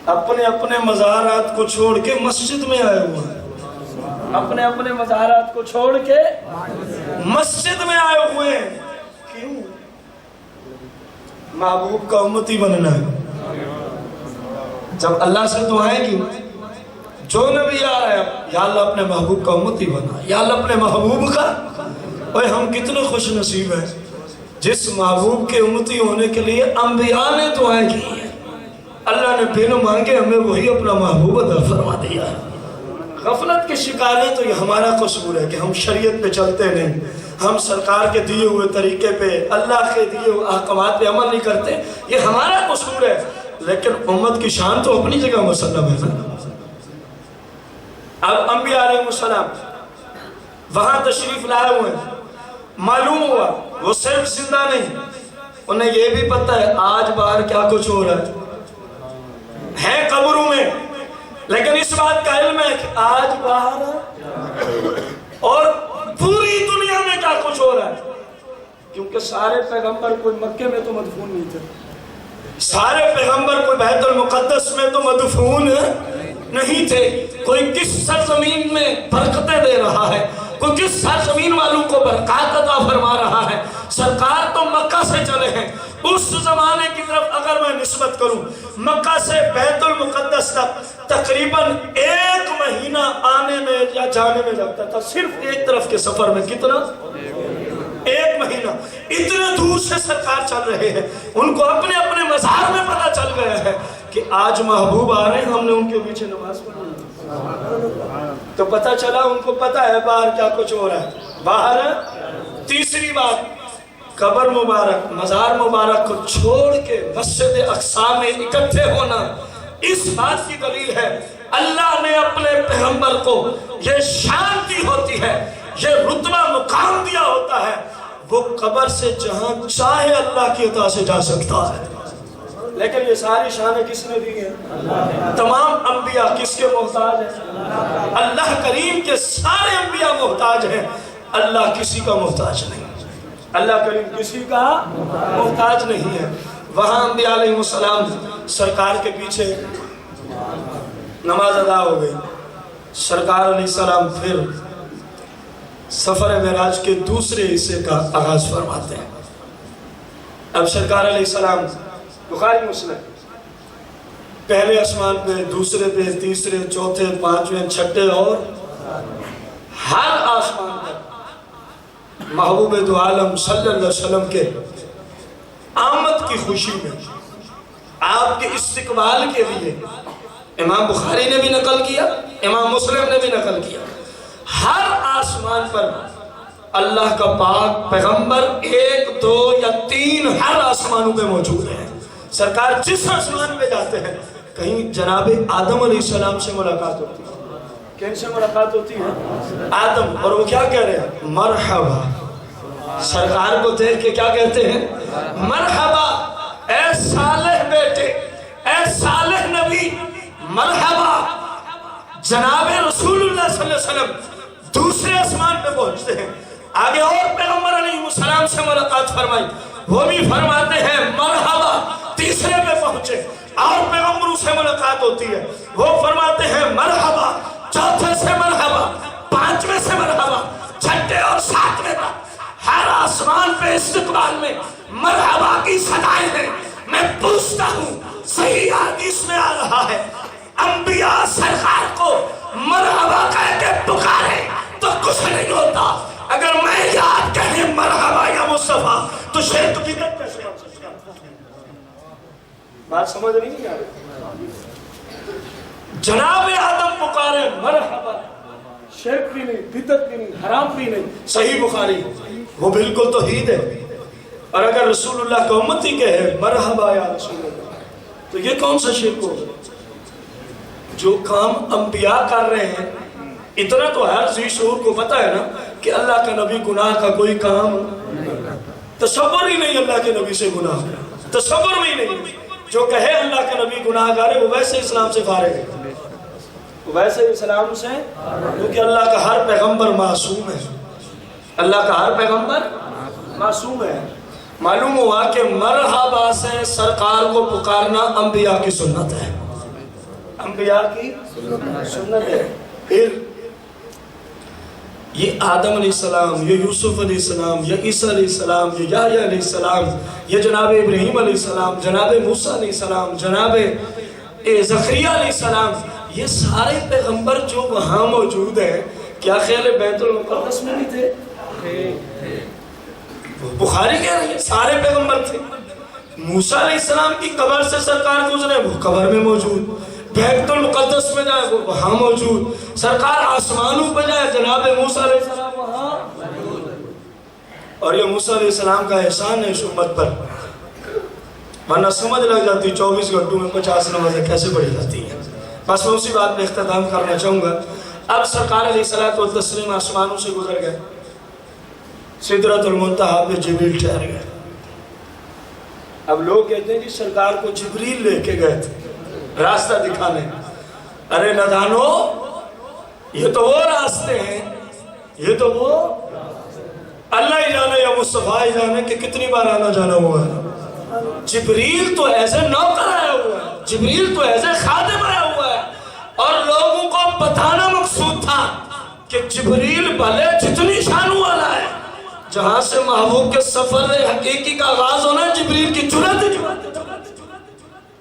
اپنے اپنے مزارات کو چھوڑ کے مسجد میں آئے ہوئے ہیں اپنے اپنے مزارات کو چھوڑ کے مسجد میں آئے ہوئے ہیں کیوں محبوب کا امتی بننا ہے جب اللہ سے دعائیں کی جو نبی آ رہا ہے یا اللہ اپنے محبوب کا امتی بنا یا اللہ اپنے محبوب کا اوہ ہم کتنے خوش نصیب ہیں جس محبوب کے امتی ہونے کے لیے انبیاء نے دعائیں کی ہیں اللہ نے بن مانگے ہمیں وہی اپنا محبوب عطا فرما دیا غفلت کے شکار ہیں تو یہ ہمارا قصور ہے کہ ہم شریعت پہ چلتے نہیں ہم سرکار کے دیے ہوئے طریقے پہ اللہ کے دیے ہوئے احکامات پہ عمل نہیں کرتے یہ ہمارا قصور ہے لیکن امت کی شان تو اپنی جگہ مسلم ہے نا اب انبیاء علیہ السلام وہاں تشریف لائے ہوئے ہیں معلوم ہوا وہ صرف زندہ نہیں انہیں یہ بھی پتہ ہے آج باہر کیا کچھ ہو رہا ہے قبروں میں لیکن اس بات کا علم ہے کہ آج باہر اور پوری دنیا میں کیا کچھ ہو رہا ہے کیونکہ سارے پیغمبر کوئی مکے میں تو مدفون نہیں تھے سارے پیغمبر کوئی بیت المقدس میں تو مدفون نہیں تھے کوئی کس سرزمین میں برکتیں دے رہا ہے کوئی کس سرزمین والوں کو برکات عطا فرما رہا ہے سرکار تو مکہ سے چلے ہیں اس زمانے کی طرف اگر میں نسبت کروں مکہ سے بیت المقدس تک تقریباً 1 مہینہ آنے میں یا جانے میں لگتا تھا صرف ایک طرف کے سفر میں کتنا 1 مہینہ اتنے دور سے سرکار چل رہے ہیں ان کو اپنے اپنے مزار میں پتہ چل گیا ہے کہ آج محبوب آ رہے ہیں ہم نے ان کے پیچھے نماز پڑھنی تو پتہ چلا ان کو پتہ ہے باہر کیا کچھ ہو رہا ہے باہر تیسری بات قبر مبارک مزار مبارک کو چھوڑ کے مسجد اقصی میں اکٹھے ہونا اس بات کی دلیل ہے اللہ نے اپنے پیغمبر کو یہ شان دی ہوتی ہے یہ رتبہ مقام دیا ہوتا ہے وہ قبر سے جہاں چاہے اللہ کی عطا سے جا سکتا ہے لیکن یہ ساری شانیں کس نے دی ہیں تمام انبیاء کس کے محتاج ہیں اللہ کریم کے سارے انبیاء محتاج ہیں اللہ کسی کا محتاج نہیں اللہ کریم کسی کا محتاج نہیں ہے وہاں انبیاء علیہ السلام سرکار کے پیچھے نماز ادا ہو گئی سرکار علیہ السلام پھر سفر معراج کے دوسرے حصے کا آغاز فرماتے ہیں اب سرکار علیہ السلام بخاری مسلم پہلے آسمان پہ دوسرے پہ تیسرے چوتھے پانچویں چھٹے اور ہر آسمان پر محبوب دو عالم صلی اللہ علیہ وسلم کے آمد کی خوشی میں، آپ کے استقبال کے لیے امام بخاری نے بھی نقل کیا، امام مسلم نے بھی نقل کیا، ہر آسمان پر اللہ کا پاک پیغمبر 1 2 یا 3 ہر آسمانوں پہ موجود ہیں۔ سرکار جس آسمان پہ جاتے ہیں کہیں جناب آدم علیہ السلام سے ملاقات ہوتی ہے۔ کن سے ملاقات ہوتی ہے؟ آدم، اور وہ کیا کہہ رہے ہیں؟ مرحبا۔ سرکار کو دیکھ کے کیا کہتے ہیں؟ مرحبا اے صالح بیٹے، اے صالح نبی، مرحبا۔ جناب رسول اللہ صلی اللہ علیہ وسلم دوسرے آسمان پہ پہنچتے ہیں، آگے اور پیغمبر علیہ السلام سے ملاقات فرمائی، وہ بھی فرماتے ہیں مرحبا۔ تیسرے پہ پہنچے اور پیغمبروں سے ملاقات ہوتی ہے، وہ فرماتے ہیں مرحبا۔ چوتھے سے مرحبا، 5ویں سے مرحبا، 6 اور 7ویں تک ہر آسمان پہ استقبال میں مرحبا کی صدائیں ہیں۔ میں پوچھتا ہوں، صحیح حدیث میں آ رہا ہے انبیاء سرکار کو مرحبا کہہ کے پکارے تو کچھ نہیں ہوتا، اگر میں یاد کہیں مرحبا یا مصطفیٰ تو شرک بدعت کیسے بن سکتا ہے؟ بات سمجھ نہیں آ رہی؟ جناب آدم پکارے مرحبا، شرک بھی نہیں، بدعت بھی نہیں، حرام بھی نہیں، صحیح بخاری، وہ بالکل توحید ہے۔ اور اگر رسول اللہ کا امتی کہے مرحبا یا رسول اللہ تو یہ کون سا شرک ہوگا؟ جو کام انبیاء کر رہے ہیں، اتنا تو ہر ذی شعور کو پتا ہے نا کہ اللہ کا نبی گناہ کا کوئی کام تصور ہی نہیں، اللہ کے نبی سے گناہ کا تصور بھی نہیں۔ جو کہے اللہ کا نبی گناہ گار ہے وہ ویسے اسلام سے فارغ ہے، ویسے اسلام سے، کیونکہ اللہ کا ہر پیغمبر معصوم ہے، اللہ کا ہر پیغمبر معصوم ہے۔ معلوم ہوا کہ مرحبا سے سرکار کو پکارنا انبیاء کی سنت ہے، انبیاء کی سنت ہے۔ پھر یہ آدم علیہ السلام، یہ یوسف علیہ السلام، یہ عیسیٰ علیہ السلام، یہ یحییٰ علیہ السلام، یہ جناب ابراہیم علیہ السلام، جناب موسیٰ علیہ السلام، جناب زکریا علیہ السلام، یہ سارے پیغمبر جو وہاں موجود ہیں، کیا خیال ہے بیت المقدس میں نہیں تھے؟ بخاری کہہ رہی ہے سارے پیغمبر تھے۔ موسیٰ علیہ السلام کی قبر سے سرکار گزرے، وہ قبر میں موجود، بیت المقدس میں جائے وہ وہاں موجود، سرکار آسمانوں پہ جائے جناب موسیٰ علیہ السلام وہاں موجود۔ اور یہ موسیٰ علیہ السلام کا احسان ہے اس امت پر، ورنہ سمجھ لگ جاتی 24 گھنٹوں میں 50 نمازیں کیسے پڑھی جاتی ہیں۔ بس میں اسی بات میں اختتام کرنا چاہوں گا۔ اب سرکار علیہ الصلوۃ والتسلیم آسمانوں سے گزر گئے، سدرۃ المنتہا پہ جبریل ٹھہر گئے۔ اب لوگ کہتے ہیں کہ سرکار کو جبریل لے کے گئے تھے راستہ دکھانے۔ ارے نادانو، یہ تو وہ راستے ہیں، یہ تو وہ اللہ ہی جانے یا مصطفیٰ ہی جانے کہ کتنی بار آنا جانا ہوا ہے۔ جبریل تو ایسے نوکر آیا ہوا ہے، جبریل تو ایسے خادم آیا ہوا ہے، اور لوگوں کو بتانا مقصود تھا کہ جبریل بھلے جتنی شان والا ہے، جہاں سے محبوب کے سفر حقیقی کا آغاز ہونا ہے، جبریل کی جرات ہے۔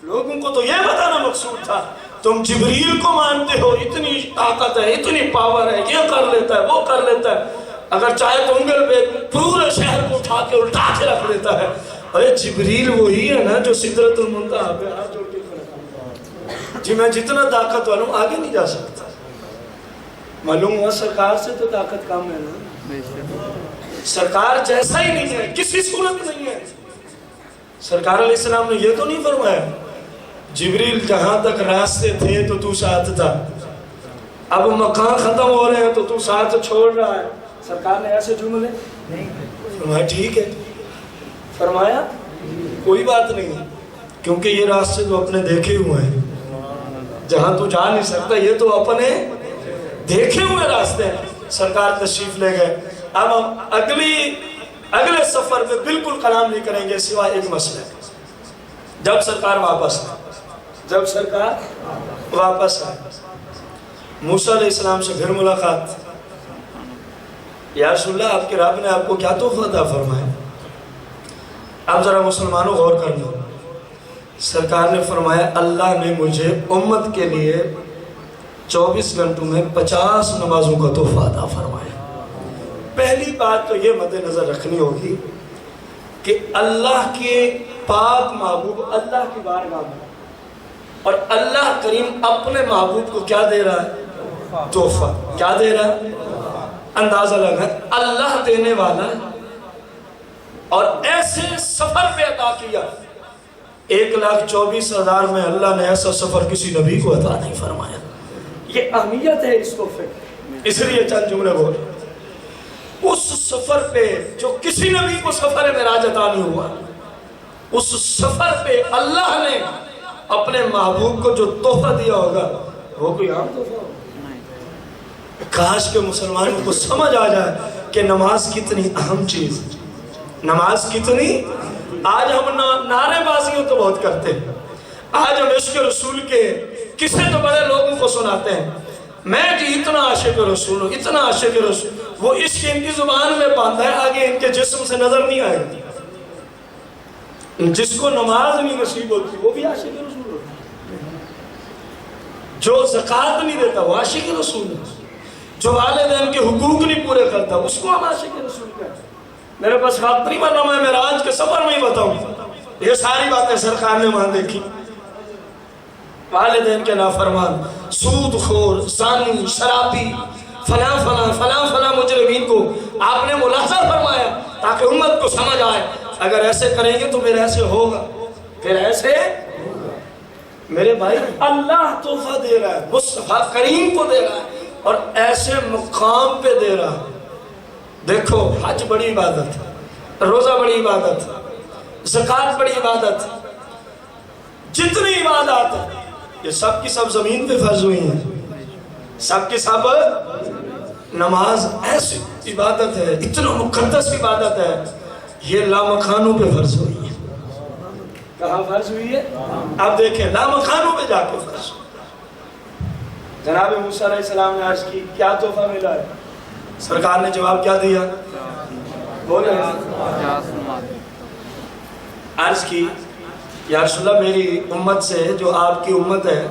لوگوں کو تو یہ بتانا مقصود تھا تم جبریل کو مانتے ہو، اتنی طاقت ہے، اتنی پاور ہے، یہ کر لیتا ہے، وہ کر لیتا ہے، اگر چاہے تو انگل پہ پورے شہر کو اٹھا کے الٹا کے رکھ لیتا ہے۔ ارے جبریل وہی ہے نا جو سدرۃ المنتہا پہ ہاتھ جوڑ کے کھڑا، جی میں جتنا طاقت والا ہوں آگے نہیں جا سکتا۔ معلوم ہوا سرکار سے تو طاقت کم ہے نا، سرکار جیسا ہی نہیں ہے، کسی صورت نہیں ہے۔ سرکار علیہ السلام نے یہ تو نہیں فرمایا جبریل جہاں تک راستے تھے تو تو ساتھ تھا، اب مکان ختم ہو رہے ہیں تو تو ساتھ چھوڑ رہا ہے۔ سرکار نے ایسے جملے نہیں فرمایا، ٹھیک ہے، فرمایا کوئی بات نہیں، کیونکہ یہ راستے تو اپنے دیکھے ہوئے ہیں، جہاں تو جا نہیں سکتا یہ تو اپنے دیکھے ہوئے راستے ہیں۔ سرکار تشریف لے گئے۔ اب ہم اگلے سفر میں بالکل کلام نہیں کریں گے سوائے ایک مسئلہ، جب سرکار واپس آئے، موسیٰ علیہ السلام سے پھر ملاقات۔ یا رسول اللہ، آپ کے رب نے آپ کو کیا تحفہ عطا فرمایا؟ اب ذرا مسلمانوں غور کر لو۔ سرکار نے فرمایا اللہ نے مجھے امت کے لیے 24 گھنٹوں میں 50 نمازوں کا تحفہ عطا فرمایا۔ پہلی بات تو یہ مد نظر رکھنی ہوگی کہ اللہ کے پاک محبوب اللہ کی بارگاہ میں، اور اللہ کریم اپنے محبوب کو کیا دے رہا ہے؟ تحفہ۔ کیا دے رہا ہے؟ اندازہ لگا، اللہ دینے والا ہے، اور ایسے سفر پہ عطا کیا 1,24,000 میں اللہ نے ایسا سفر کسی نبی کو عطا نہیں فرمایا۔ یہ اہمیت ہے اس تحفے کی، اس لیے چند جملے بول۔ اس سفر پہ جو کسی نبی کو سفر معراج عطا نہیں ہوا، اس سفر پہ اللہ نے اپنے محبوب کو جو تحفہ دیا ہوگا وہ کوئی عام تحفہ ہوگا؟ کاش کے مسلمانوں کو سمجھ آ جائے کہ نماز کتنی اہم چیز، نماز کتنی۔ آج ہم نعرے بازیوں تو بہت کرتے ہیں، آج ہم عشق رسول کے کسے تو بڑے لوگوں کو سناتے ہیں، میں جی اتنا عاشق رسول ہوں، اتنا عاشق رسول، وہ عشق ان کی زبان میں باندھا ہے، آگے ان کے جسم سے نظر نہیں آئے گا۔ جس کو نماز نہیں نصیب ہوتی وہ بھی عاشق رسول ہوتا ہے، جو زکوٰۃ نہیں دیتا وہ عاشق رسول ہے، جو والدین کے حقوق نہیں پورے کرتا اس کو ہم عاشق رسول کہتے ہیں۔ میرے پاس وقت نہیں، ورنہ میں معراج کے سفر میں ہی بتاؤں، یہ ساری باتیں سرکار نے وہاں دیکھی۔ والدین کے نافرمان، سود خور، زانی، شرابی، فلاں فلاں فلاں فلاں مجرمین کو آپ نے ملاحظہ فرمایا تاکہ امت کو سمجھ آئے اگر ایسے کریں گے تو پھر ایسے ہوگا، پھر ایسے۔ میرے بھائی اللہ تحفہ دے رہا ہے، مصطفیٰ کریم کو دے رہا ہے، اور ایسے مقام پہ دے رہا ہے۔ دیکھو حج بڑی عبادت ہے، روزہ بڑی عبادت ہے، زکوٰۃ بڑی عبادت ہے، جتنی عبادات ہے یہ سب کی سب زمین پہ فرض ہوئی ہیں، سب کی سب۔ نماز ایسی عبادت ہے، اتنا مقدس عبادت ہے، یہ لامکانوں پہ فرض ہوئی ہے۔ کہاں فرض ہوئی ہے؟ آپ دیکھیں لامکانوں پہ جا کے فرض ہوئی۔ جناب موسیٰ علیہ السلام نے عرض کی کیا تحفہ ملا ہے؟ سرکار نے جواب کیا دیا؟ بولے عرض کی یا رسول اللہ میری امت سے جو آپ کی امت ہے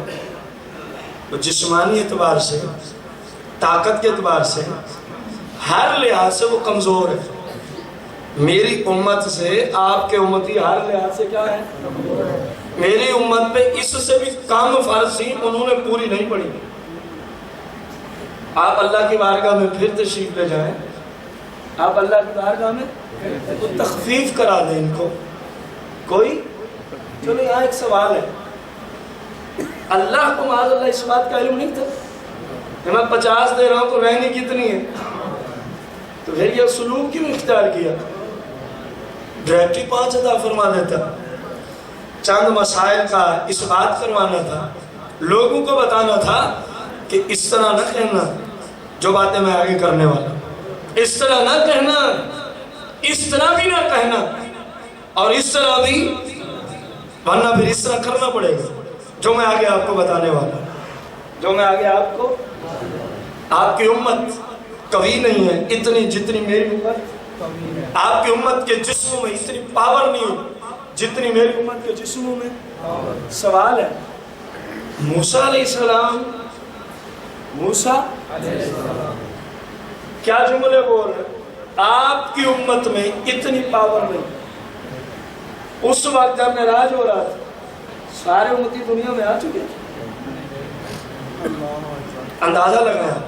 وہ جسمانی اعتبار سے، طاقت کے اعتبار سے، ہر لحاظ سے وہ کمزور ہے۔ میری امت سے آپ کے امتی ہر لحاظ سے کیا ہے؟ میری امت پہ اس سے بھی کم فرض تھی، انہوں نے پوری نہیں پڑھی۔ آپ اللہ کی بارگاہ میں پھر تشریف لے جائیں، آپ اللہ کی بارگاہ میں تو تخفیف کرا دیں ان کو کوئی۔ چلو یہاں ایک سوال ہے، اللہ کو معاذ اللہ اس بات کا علم نہیں تھا کہ میں 50 دے رہا ہوں تو رہنی کتنی ہے، تو پھر یہ سلوک کیوں اختیار کیا؟ ڈائریکٹری 5 عطا فرما دیتا، چند مسائل کا اس بات کروانا تھا، لوگوں کو بتانا تھا کہ اس طرح نہ کہنا جو باتیں میں آگے کرنے والا، اس طرح نہ کہنا، اس طرح بھی نہ کہنا، اور اس طرح بھی، ورنہ پھر اس طرح کرنا پڑے گا جو میں آگے آپ کو بتانے والا، جو میں آگے آپ کو۔ آپ کی امت قوی نہیں ہے اتنی جتنی میری امت، آپ کی امت کے جسموں میں اتنی پاور نہیں ہو جتنی میری امت کے جسموں میں۔ سوال ہے موسیٰ علیہ السلام، موسیٰ کیا جملے بول رہے؟ آپ کی امت میں اتنی پاور نہیں۔ اس وقت جب معراج ہو رہا تھا سارے امتی دنیا میں آ چکے تھے، اندازہ لگایا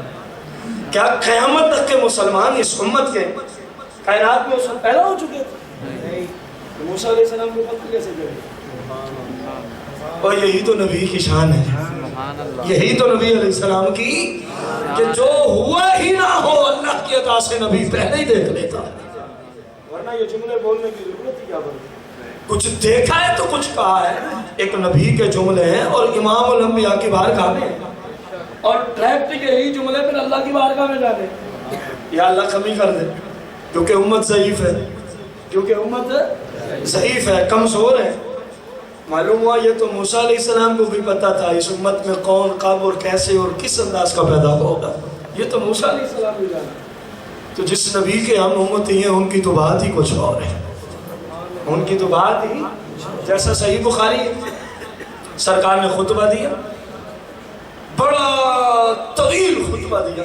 کیا قیامت تک کے مسلمان اس امت کے کائنات میں اس وقت پیدا ہو چکے تھے؟ موسیٰ علیہ السلام کو پتہ کیسے چلی؟ اور یہی تو نبی کی شان ہے، یہی تو نبی علیہ السلام کی، کہ جو ہوا ہی نہ ہو اللہ کی عطا سے نبی پہلے ہی دیکھ لیتا، ورنہ یہ جملے بولنے کی ضرورت ہی کیا بنتی؟ کچھ دیکھا ہے تو کچھ کہا ہے، ایک نبی کے جملے ہیں اور امام الانبیاء کی بارگاہ میں، اور ڈائریکٹ یہی جملے پھر اللہ کی بارگاہ میں جانے، یا اللہ کمی کر دے کیونکہ امت ضعیف ہے، کیونکہ امت ضعیف ہے، کمزور ہے۔ معلوم ہوا یہ تو موسیٰ علیہ السلام کو بھی پتا تھا اس امت میں کون کب اور کیسے اور کس انداز کا پیدا ہوگا، یہ تو موسیٰ علیہ السلام بھی جانا۔ تو جس نبی کے ہم امتی ہیں ان کی تو بات ہی کچھ اور ہے، ان کی تو بات ہی، جیسا صحیح بخاری سرکار نے خطبہ دیا، بڑا طویل خطبہ دیا،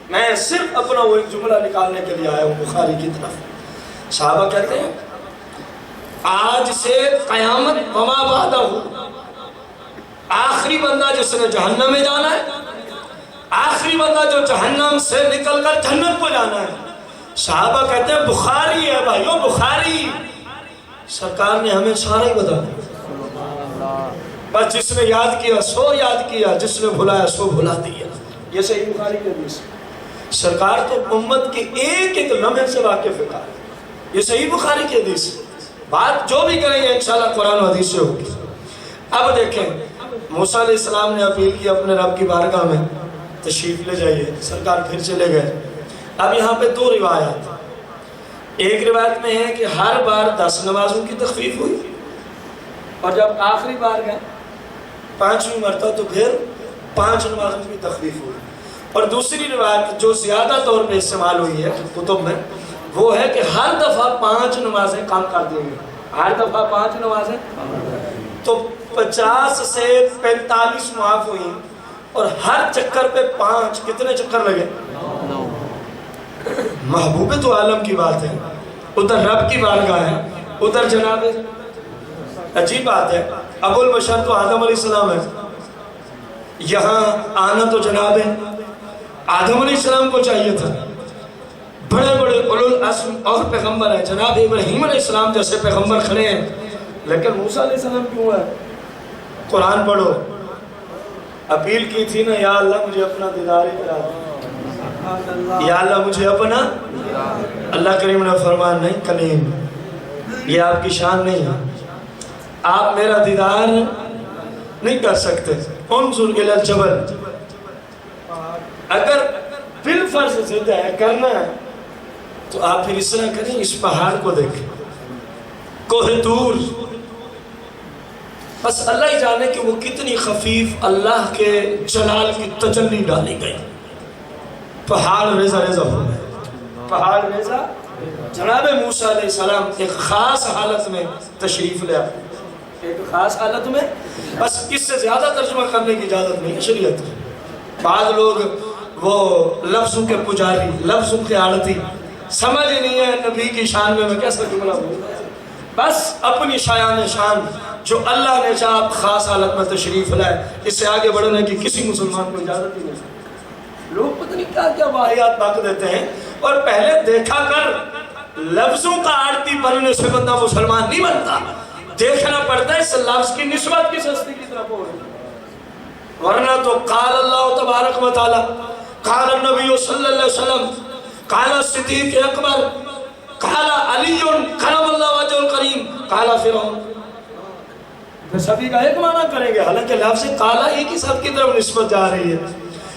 میں صرف اپنا وہ ایک جملہ نکالنے کے لیے آیا ہوں بخاری کی طرف۔ صحابہ کہتے ہیں آج سے قیامت وما بعدہ ہو، آخری بندہ جس نے جہنم میں جانا ہے، آخری بندہ جو جہنم سے نکل کر جنت کو جانا ہے۔ صحابہ کہتے ہیں بخاری ہے بھائیو، بخاری۔ سرکار نے ہمیں سارا ہی بتا دیا، بس جس نے یاد کیا سو یاد کیا، جس نے بھلایا سو بھلا دیا۔ یہ صحیح بخاری کی حدیث ہے۔ سرکار تو امت کے ایک ایک لمحے سے واقف ہے، یہ صحیح بخاری کی حدیث ہے۔ بات جو بھی کریں گے انشاءاللہ قرآن و حدیث سے ہوگی۔ اب دیکھیں موسیٰ علیہ السلام نے اپیل کی اپنے رب کی بارگاہ میں تشریف لے جائیے، سرکار پھر چلے گئے۔ اب یہاں پہ دو روایات، ایک روایت میں ہے کہ ہر بار 10 نمازوں کی تخفیف ہوئی، اور جب آخری بار گئے 5ویں مرتبہ تو پھر 5 نمازوں کی تخفیف ہوئی۔ اور دوسری روایت جو زیادہ طور پہ استعمال ہوئی ہے کتب میں، وہ ہے کہ ہر دفعہ 5 نمازیں کم کر دیں گے، ہر دفعہ 5 نمازیں، تو 50 سے 45 معاف ہوئی، اور ہر چکر پہ 5، کتنے چکر لگے؟ محبوب تو عالم کی بات ہے، ادھر رب کی بارگاہ ہے، ادھر جناب، عجیب بات ہے، ابو البشر تو آدم علیہ السلام ہے، یہاں آنا تو جناب آدم علیہ السلام کو چاہیے تھا۔ بڑے بڑے اولو العزم اور پیغمبر ہیں، جناب ابراہیم علیہ السلام جیسے پیغمبر کھڑے ہیں، لیکن موسیٰ علیہ السلام کیوں ہے؟ قرآن پڑھو، اپیل کی تھی نا، یا اللہ مجھے اپنا دیدار ہی کرا دے، یا اللہ مجھے اپنا، اللہ کریم نے فرمایا نہیں کلیم، یہ آپ کی شان نہیں ہے، آپ میرا دیدار نہیں کر سکتے۔ انظر الی الجبل، اگر بالفرض ضد ہے کرنا ہے تو آپ پھر اس طرح کریں، اس پہاڑ کو دیکھیں، کوہ طور، بس اللہ ہی جانے کہ وہ کتنی خفیف اللہ کے جلال کی تجلی ڈالی گئی، پہاڑ ریزہ ریزہ ہو گئے، پہاڑ ریزہ۔ جناب موسیٰ علیہ السلام ایک خاص حالت میں تشریف لے آئے، ایک خاص حالت میں، بس اس سے زیادہ ترجمہ کرنے کی اجازت نہیں ہے شریعت۔ بعض لوگ وہ لفظوں کے پجاری، لفظوں کے عادتی، سمجھ ہی نہیں ہے نبی کی شان میں کیسا جملہ بولوں، بس اپنی شایان شان جو اللہ نے چاہا خاص حالت میں تشریف لائے، اس سے آگے بڑھنے کی کسی مسلمان کو اجازت ہی نہیں۔ لوگ پتہ نہیں کیا کیا واحیات بک دیتے ہیں، اور پہلے دیکھا کر، لفظوں کا عادتی بننے سے بندہ مسلمان نہیں بنتا، دیکھنا پڑتا ہے اس لفظ کی نسبت کس ہستی کی طرف ہو رہی ہے، ورنہ تو قال اللہ تبارک و تعالی، قال النبی صلی اللہ علیہ وسلم، قال صدیق اکبر، قال علی کرم اللہ وجہ الکریم، قال فرعون، سبھی کا ایک معنی کریں گے، حالانکہ لفظ قال ایک ہی سب کی طرف نسبت جا رہی ہے۔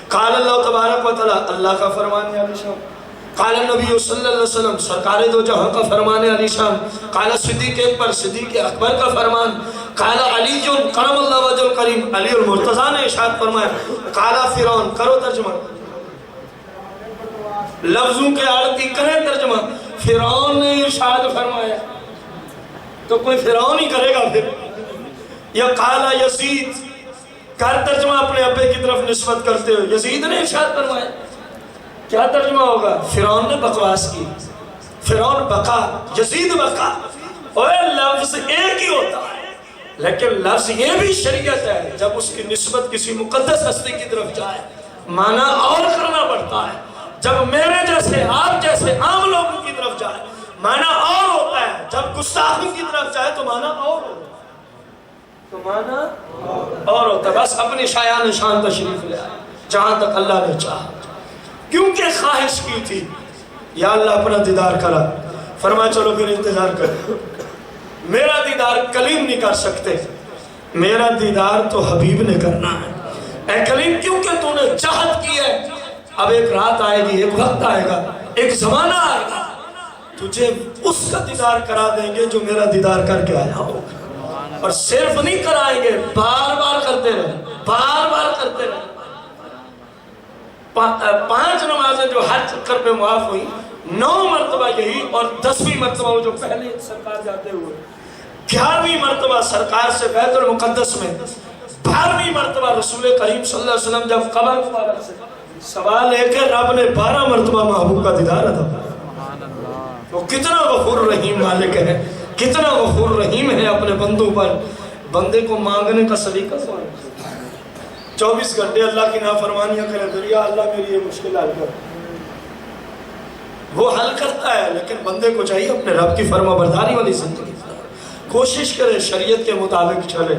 قال اللہ تبارک و تعالی، اللہ کا فرمان ہے علی شان، قال النبی صلی اللہ علیہ وسلم، سرکار دو جہاں کا فرمان علی شان، قال صدیق اکبر، صدیق اکبر کا فرمان، قال علی کرم اللہ وجہ الکریم، علی المرتضیٰ نے ارشاد فرمایا، قال فرعون، کرو ترجمہ، لفظوں کے عادتی کریں ترجمہ، فرعون نے ارشاد فرمایا، تو کوئی فرعون ہی کرے گا پھر، یا قال یزید، کر ترجمہ اپنے ابے کی طرف نسبت کرتے ہوئے، یزید نے ارشاد فرمایا، کیا ترجمہ ہوگا؟ فرعون نے بکواس کی، فرعون بکا، یزید بکا، اور لفظ ایک ہی ہوتا ہے، لیکن لفظ یہ بھی شریعت ہے، جب اس کی نسبت کسی مقدس ہستی کی طرف جائے معنی اور کرنا پڑتا ہے، جب میرے جیسے آپ جیسے عام لوگوں کی طرف جائے معنی اور ہوتا ہے، جب گستاخوں کی طرف جائے تو معنی اور ہوتا ہے، تو معنی اور ہوتا ہے۔ بس اپنی شایان شان تشریف لے آئے جہاں تک اللہ نے چاہا، کیونکہ خواہش کی تھی یا اللہ اپنا دیدار کرا، فرمایا چلو پھر انتظار کریں، میرا دیدار کلیم نہیں کر سکتے، میرا دیدار تو حبیب نے کرنا ہے، اے کلیم کیونکہ تو نے چاہت کی ہے، اب ایک رات آئے گی، ایک وقت آئے گا، ایک زمانہ آئے گا، تجھے اس کا دیدار کرا دیں گے جو میرا دیدار کر کے آیا ہوگا، اور صرف نہیں کرائیں گے، بار بار کرتے رہے، بار بار کرتے رہے۔ 5 نمازیں جو ہر چکر پہ معاف ہوئی، 9 مرتبہ یہی، اور 10ویں مرتبہ وہ جو پہلے سرکار جاتے ہوئے، 11ویں مرتبہ سرکار سے بیت المقدس میں، 12ویں مرتبہ رسول کریم صلی اللہ علیہ وسلم جب قبر مبارک سے سوال ہے کہ رب نے 12 مرتبہ محبوب کا دیدار عطا، وہ کتنا غفور رحیم مالک ہے، کتنا غفور رحیم ہے اپنے بندوں پر. بندے کو مانگنے کا سلیقہ 24 گھنٹے اللہ کی نافرمانیاں کرے تو یا اللہ میری یہ مشکل حل کر. وہ حل کرتا ہے لیکن بندے کو چاہیے اپنے رب کی فرما برداری والی زندگی کوشش کرے, شریعت کے مطابق چلے.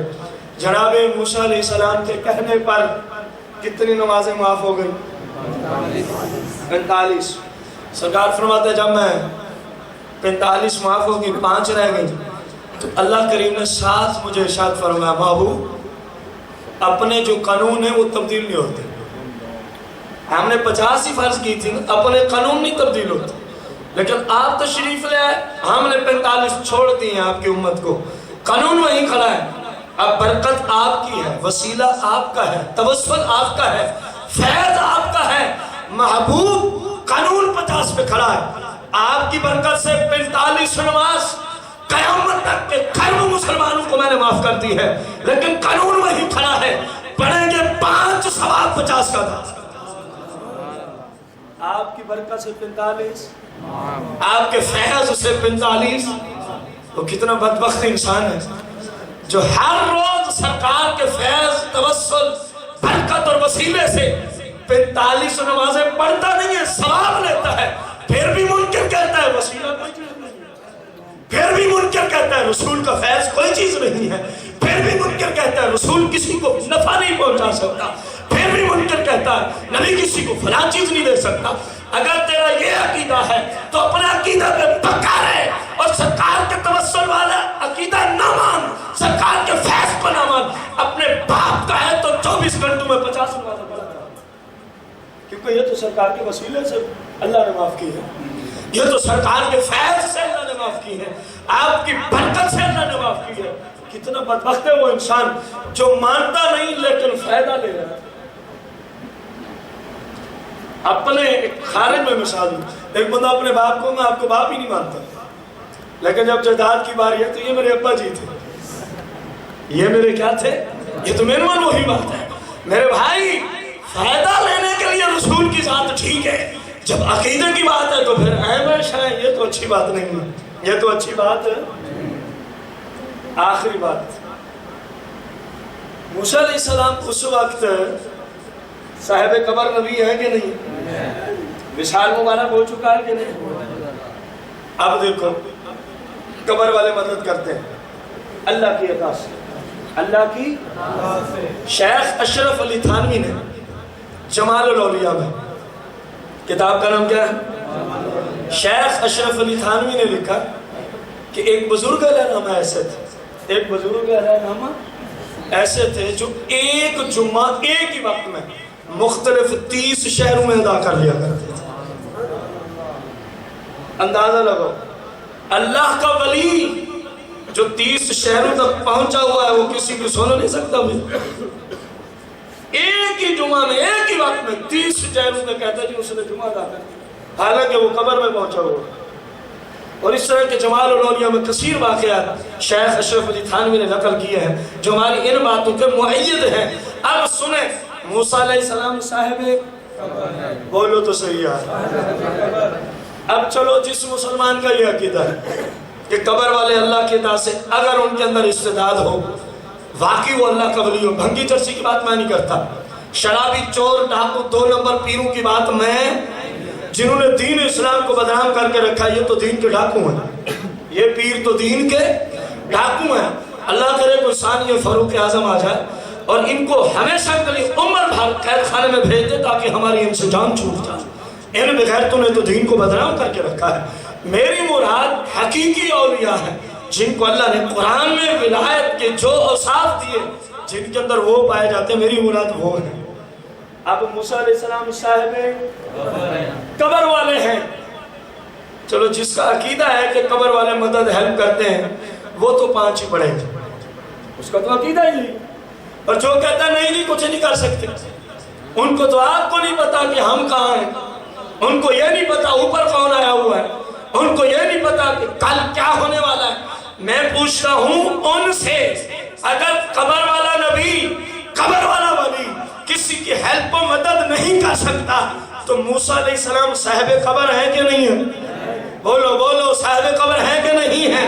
جناب موسیٰ علیہ السلام کے کہنے پر کتنی نمازیں معاف ہو گئی؟ 45. سرکار فرماتے ہیں جب میں 45 معاف ہوگی 5 رہ گئی تو اللہ کریم نے 7 مجھے ارشاد فرمایا محبوب اپنے جو قانون ہیں وہ تبدیل نہیں ہوتے. ہم نے 50 ہی فرض کی تھی, اپنے قانون نہیں تبدیل ہوتے, لیکن آپ تشریف لے آئے, ہم نے 45 چھوڑ دی ہیں آپ کی امت کو. قانون وہیں کھڑا ہے, اب برکت آپ کی ہے, وسیلہ آپ کا ہے, توسل آپ کا ہے, فیض آپ کا ہے. محبوب قانون 50 پہ کھڑا ہے, آپ کی برکت سے 45 نماز قیامت تک کے کرم مسلمانوں کو میں نے معاف کر دی ہے, لیکن قانون وہی کھڑا ہے. پڑھیں گے 5 ثواب 50 کا تھا. آپ کی برکت سے 45, آپ کے فیض سے 45. وہ کتنا بدبخت انسان ہے جو ہر روز سرکار کے فیض, توسل, برکت اور وسیلے سے 45 نمازیں پڑھتا نہیں ہے, ثواب لیتا ہے, پھر بھی منکر کہتا ہے وسیلہ کوئی چیز نہیں ہے, پھر بھی منکر کہتا ہے رسول کا فیض کوئی چیز نہیں ہے, پھر بھی منکر کہتا ہے رسول کسی کو نفع نہیں پہنچا سکتا, پھر بھی منکر کہتا ہے نبی کسی کو فلاں چیز نہیں دے سکتا. اگر تیرا یہ عقیدہ ہے تو اپنا عقیدہ پہ پکا رہے اور سرکار کے توسل والا عقیدہ نہ مان, سرکار کے فیض کو نہ مان. اپنے باپ کا ہے تو 24 گھنٹوں میں 50 نمازیں پڑھا کر, کیونکہ یہ تو سرکار کے وسیلے سے اللہ نے معاف کی ہے, یہ تو سرکار کے فیض سے اللہ نے معاف کی ہے, آپ کی برکت سے اللہ نے معاف کی ہے. کتنا بدبخت ہے وہ انسان جو مانتا نہیں لیکن فائدہ لے رہا ہے. اپنے خارج میں مثال ہوں, ایک بندہ اپنے باپ کو, میں آپ کو باپ ہی نہیں مانتا, لیکن جب جائیداد کی باری ہے تو یہ میرے ابا جی تھے, یہ میرے کیا تھے, یہ تو میرے من وہی بات ہے. میرے بھائی فائدہ لینے کے لیے رسول کی ذات ٹھیک ہے, جب عقیدے کی بات ہے تو پھر احمد شاہ یہ تو اچھی بات نہیں ہے, یہ تو اچھی بات ہے. آخری بات, موسیٰ علیہ السلام اس وقت صاحب قبر نبی ہے کہ نہیں, وصال مبارک ہو چکا ہے کہ نہیں. اب دیکھو قبر والے مدد کرتے ہیں اللہ کی عطا سے, اللہ کی. شیخ اشرف علی تھانوی نے جمال الاولیاء میں, کتاب کا نام کیا ہے, شیخ اشرف علی تھانوی نے لکھا کہ ایک بزرگ رہنما ایسے تھے, ایک بزرگ رہنما ایسے تھے جو ایک جمعہ ایک ہی وقت میں مختلف 30 شہروں میں ادا کر لیا کرتے تھے. اندازہ لگو, اللہ کا ولی جو 30 شہروں تک پہنچا ہوا ہے وہ کسی کو سن نہیں سکتا. ایک ہی جمعہ میں ایک ہی وقت میں 30 شہروں میں کہتا جی اس نے جمعہ ادا کر دیا, حالانکہ وہ قبر میں پہنچا ہوا. اور اس طرح کے جمال الاولیاء میں کثیر واقعات شیخ اشرف علی تھانوی نے نقل کیے ہیں جو ہماری ان باتوں کے مؤید ہیں. اب سنیں, موسیٰ علیہ السلام صاحب بولو تو صحیح ہے. اب چلو جس مسلمان کا یہ عقیدہ ہے کہ قبر والے اللہ کی عطا سے اگر ان کے اندر استعداد ہو, واقعی وہ اللہ کا ولی ہو. بھنگی چرسی کی بات میں نہیں کرتا, شرابی, چور, ڈاکو, 2 نمبر پیروں کی بات میں, جنہوں نے دین اسلام کو بدنام کر کے رکھا, یہ تو دین کے ڈاکو ہیں, یہ پیر تو دین کے ڈاکو ہیں. اللہ کرے کوئی ثانی فاروق اعظم آ جائے اور ان کو ہمیشہ کے لیے عمر بھر قید خانے میں بھیج دے تاکہ ہماری ان سے جان چھوٹ جائے. ان بغیرتوں نے تو دین کو بدنام کر کے رکھا ہے. میری مراد حقیقی اولیاء ہیں جن کو اللہ نے قرآن میں ولایت کے جو اوصاف دیے, جن کے اندر وہ پائے جاتے ہیں, میری مراد وہ ہیں. اب موسیٰ علیہ السلام صاحب قبر والے ہیں. چلو جس کا عقیدہ ہے کہ قبر والے مدد ہیلپ کرتے ہیں وہ تو 5 ہی پڑھے گا, اس کا تو عقیدہ ہی نہیں. اور جو کہتا ہے نہیں کچھ نہیں کر سکتے, ان کو تو آپ کو نہیں پتا کہ ہم کہاں ہیں, ان کو یہ نہیں پتا اوپر کون آیا ہوا ہے, ان کو یہ نہیں پتا کہ کل کیا ہونے والا ہے. میں پوچھتا ہوں ان سے, اگر قبر والا نبی, قبر والا ولی کسی کی ہیلپ و مدد نہیں کر سکتا تو موسیٰ علیہ السلام صاحب قبر ہے کہ نہیں ہے؟ بولو بولو, صاحب قبر ہے کہ نہیں ہے؟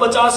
50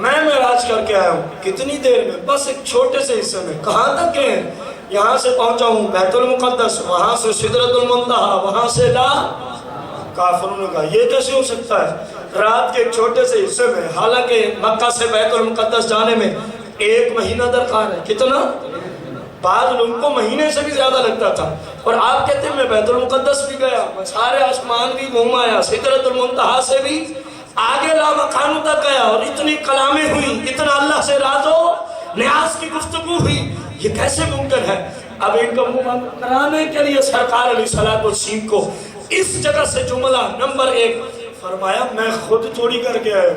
میں معراج کر کے آیا ہوں. کتنی دیر میں؟ بس ایک چھوٹے سے حصے میں. کہاں تک ہے؟ یہاں سے پہنچا ہوں بیت المقدس، وہاں سے سدرۃ المنتہا، وہاں سے لا. کافروں نے کہا یہ کیسے ہو سکتا ہے رات کے ایک چھوٹے سے حصے میں؟ حالانکہ مکہ سے بیت المقدس جانے میں 1 مہینہ درکار ہے. کتنا؟ بعض لوگوں کو مہینے سے بھی زیادہ لگتا تھا. اور آپ کہتے ہیں میں بیت المقدس بھی گیا، میں سارے آسمان بھی گھوم آیا، سدرۃ المنتہا سے بھی آگے لامکانوں تک گیا، اور اتنی کلامیں ہوئی، اتنا اللہ سے راز و نیاز کی گفتگو ہوئی. یہ کیسے ممکن ہے؟ اب ان کو منہ کرانے کے لیے سرکار علیہ الصلوۃ والسلام کو اس جگہ سے جملہ نمبر 1 فرمایا میں خود تھوڑی کر کے آیا.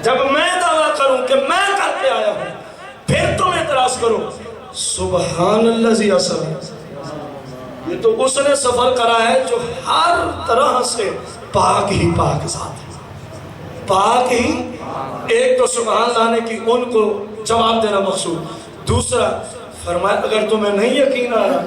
جب میں دعویٰ کروں کہ میں کر کے آیا ہوں پھر تم اعتراض کرو. سبحان الذی اسری، یہ تو اس نے سفر کرا ہے جو ہر طرح سے پاک ہی پاک ذات ہے. پاک ہی ایک تو سبحان لانے کی ان کو جواب دینا مقصود. دوسرا فرمایا اگر تمہیں نہیں یقین آ رہا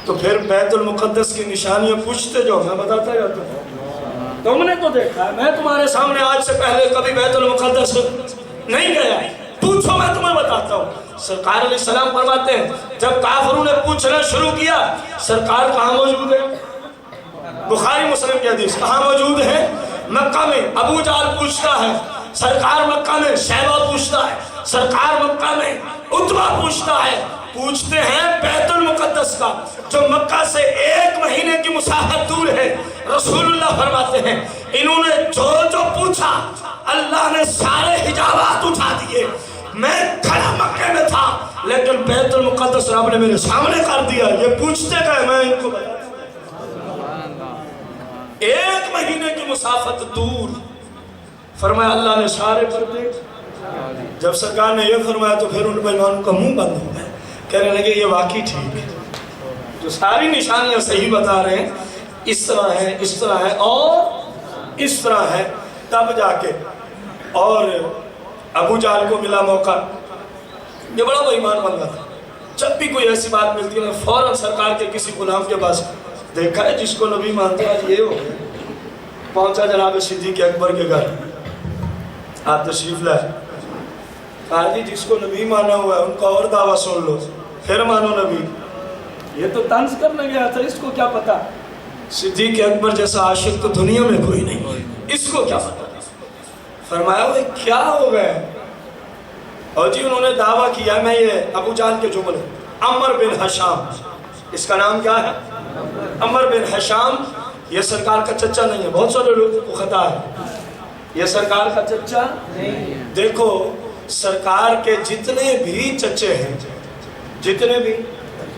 تو پھر بیت المقدس کی نشانیاں پوچھتے جو میں بتاتا جاتا ہوں. تم نے تو دیکھا ہے، میں تمہارے سامنے آج سے پہلے کبھی بیت المقدس نہیں گیا، پوچھو میں تمہیں بتاتا ہوں. سرکار علیہ السلام فرماتے ہیں جب کافروں نے پوچھنا شروع کیا سرکار کہاں موجود ہے؟ بخاری مسلم کی حدیث. کہاں موجود ہے؟ مکہ میں. ابو جہل پوچھتا ہے، سرکار مکہ میں. شیبہ پوچھتا ہے، سرکار مکہ میں. عتبہ پوچھتا ہے. پوچھتے ہیں بیت المقدس کا جو مکہ سے 1 مہینے کی مسافت دور ہے. رسول اللہ فرماتے ہیں انہوں نے جو جو پوچھا اللہ نے سارے حجابات اٹھا دیے. میں کھڑا مکہ میں تھا لیکن بیت المقدس رب نے میرے سامنے کر دیا. یہ پوچھتے گئے میں ان کو بتاتا ہوں. 1 مہینے کی مسافت دور. فرمایا اللہ نے سارے پردے. جب سرکار نے یہ فرمایا تو پھر ان بیمانوں کا منہ بند ہو گیا. کہنے لگے یہ واقعی ٹھیک ہے، جو ساری نشانیاں صحیح بتا رہے ہیں، اس طرح ہے، اس طرح ہے اور اس طرح ہے. تب جا کے اور ابو جہل کو ملا موقع. یہ بڑا بیمان بندہ تھا. جب بھی کوئی ایسی بات ملتی ہے فوراً سرکار کے کسی غلام کے پاس دیکھا ہے جس کو نبی مانتے آج یہ ہو گیا. پہنچا جناب صدیق اکبر کے گھر. آپ تشریف لائے. کہا جی جس کو نبی مانا ہوا ہے ان کا اور دعویٰ سن لو پھر مانو نبی. یہ تو طنز کرنے گیا تھا، اس کو کیا پتا. صدیق اکبر جیسا عاشق تو دنیا میں کوئی نہیں، اس کو کیا پتا. فرمایا وہ کیا ہو گئے؟ اور جی انہوں نے دعویٰ کیا میں یہ ابو جہل کے جملے. عمر بن حشام، اس کا نام کیا ہے؟ عمر بن حشام. یہ سرکار کا چچا نہیں ہے. بہت سارے لوگوں کو خطا ہے یہ سرکار کا چچا نہیں. دیکھو سرکار کے جتنے بھی چچے ہیں، جتنے بھی،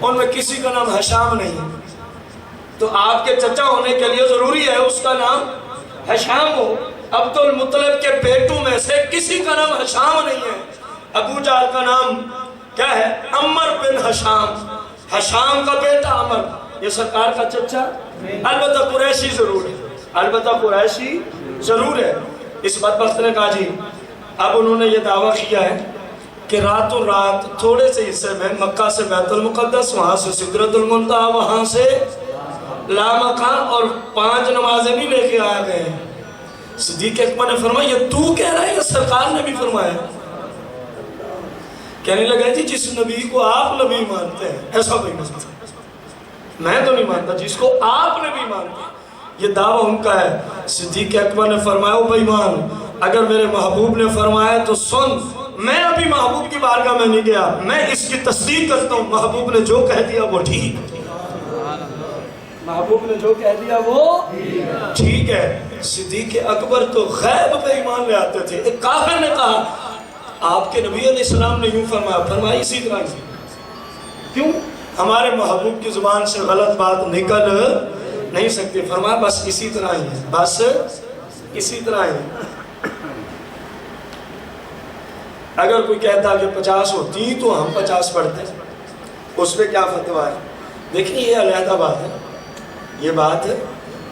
ان میں کسی کا نام حشام نہیں ہے. تو آپ کے چچا ہونے کے لیے ضروری ہے اس کا نام حشام ہو. عبد المطلب کے بیٹوں میں سے کسی کا نام حشام نہیں ہے. ابو جہل کا نام کیا ہے؟ عمر بن حشام. حشام کا بیٹا عمر. یہ سرکار کا چچا البتہ قریشی ضرور ہے، البتہ قریشی ضرور ہے. اس بدبخت نے کہا جی اب انہوں نے یہ دعویٰ کیا ہے کہ راتوں رات تھوڑے سے حصے میں مکہ سے بیت المقدس، وہاں سے سدرۃ المنتہا، وہاں سے لامکان، اور 5 نمازیں بھی لے کے آ گئے ہیں. صدیق اکبر نے فرمایا یہ تو کہہ رہا ہے یا سرکار نے بھی فرمایا؟ کہنے لگا جی جس نبی کو آپ نبی مانتے ہیں ایسا کوئی نہیں. میں تو نہیں مانتا، جس کو آپ نبی مانتے ہیں. یہ دعویٰ ان کا ہے. صدیق اکبر نے فرمایا او بے ایمان، اگر میرے محبوب نے فرمایا تو سن. میں ابھی محبوب کی بارگاہ میں نہیں گیا، میں اس کی تصدیق کرتا ہوں. محبوب نے جو کہہ دیا وہ ٹھیک. محبوب نے جو کہہ دیا وہ ٹھیک ہے. صدیق اکبر تو غیب پہ ایمان لے آتے تھے. ایک کافر نے کہا آپ کے نبی علیہ السلام نے یوں فرمایا. فرمایا اسی طرح ہی. کیوں؟ ہمارے محبوب کی زبان سے غلط بات نکل نہیں سکتی. فرمایا بس اسی طرح ہی ہے، بس اسی طرح ہی. اگر کوئی کہتا کہ 50 ہوتی تو ہم 50 پڑھتے، اس پہ کیا فتویٰ ہے؟ دیکھیں یہ علیحدہ بات ہے. یہ بات ہے،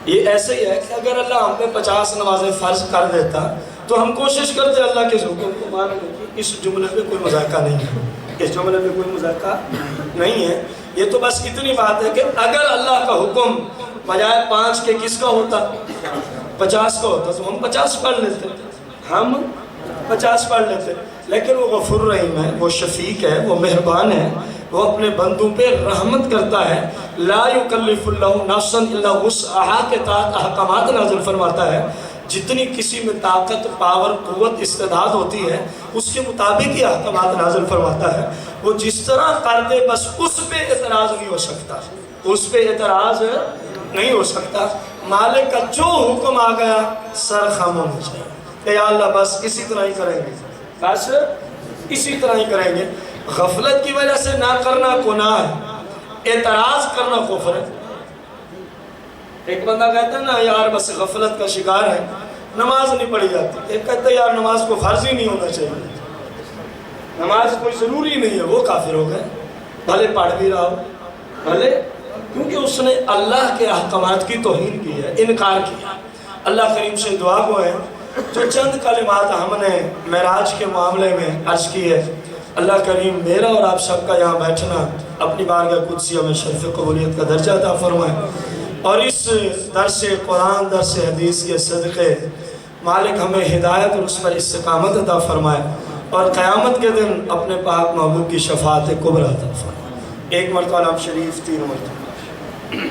یہ ایسے ہی ہے کہ اگر اللہ ہم پہ 50 نمازیں فرض کر دیتا تو ہم کوشش کرتے اللہ کے حکم کو ماننے کی. اس جملے پہ کوئی مذاکرہ نہیں ہے، اس جملے پہ کوئی مذاکرہ نہیں ہے. یہ تو بس اتنی بات ہے کہ اگر اللہ کا حکم بجائے 5 کے کس کا ہوتا؟ 50 کا ہوتا تو ہم 50 پڑھ لیتے. ہم 50 پڑھ لیتے، لیکن وہ غفور رحیم ہے، وہ شفیق ہے، وہ مہربان ہے، وہ اپنے بندوں پہ رحمت کرتا ہے۔ لا یکلف اللہ نفسا الا وسعہا کے تحت احکامات نازل فرماتا ہے۔ جتنی کسی میں طاقت، پاور، قوت، استعداد ہوتی ہے اس کے مطابق ہی احکامات نازل فرماتا ہے۔ وہ جس طرح کر دے بس اس پہ اعتراض نہیں ہو سکتا، اس پہ اعتراض نہیں ہو سکتا۔ مالک کا جو حکم آ گیا سر خم ہونا چاہیے کہ یا اللہ بس اسی طرح ہی کریں گے، بس اسی طرح ہی کریں گے۔ غفلت کی وجہ سے نہ کرنا گناہ ہے، اعتراض کرنا کفر ہے۔ ایک بندہ کہتا ہے نا یار بس غفلت کا شکار ہے، نماز نہیں پڑھی جاتی۔ ایک کہتا ہے یار نماز کو فرض ہی نہیں ہونا چاہیے، نماز کوئی ضروری نہیں ہے، وہ کافر ہو گئے۔ بھلے پڑھ بھی رہا ہو، بھلے، کیونکہ اس نے اللہ کے احکامات کی توہین کی ہے، انکار کیا۔ اللہ کریم سے دعا گو ہے جو چند کلمات ہم نے معراج کے معاملے میں عرض کی ہے، اللہ کریم میرا اور آپ سب کا یہاں بیٹھنا اپنی بارگاہ قدسیہ میں شرف قبولیت کا درجہ عطا فرمائے، اور اس درس قرآن، درس حدیث کے صدقے مالک ہمیں ہدایت اور اس پر استقامت عطا فرمائے، اور قیامت کے دن اپنے پاک محبوب کی شفاعت کبریٰ عطا فرمائے۔ ایک مرتبہ نام شریف، 3 مرتبہ۔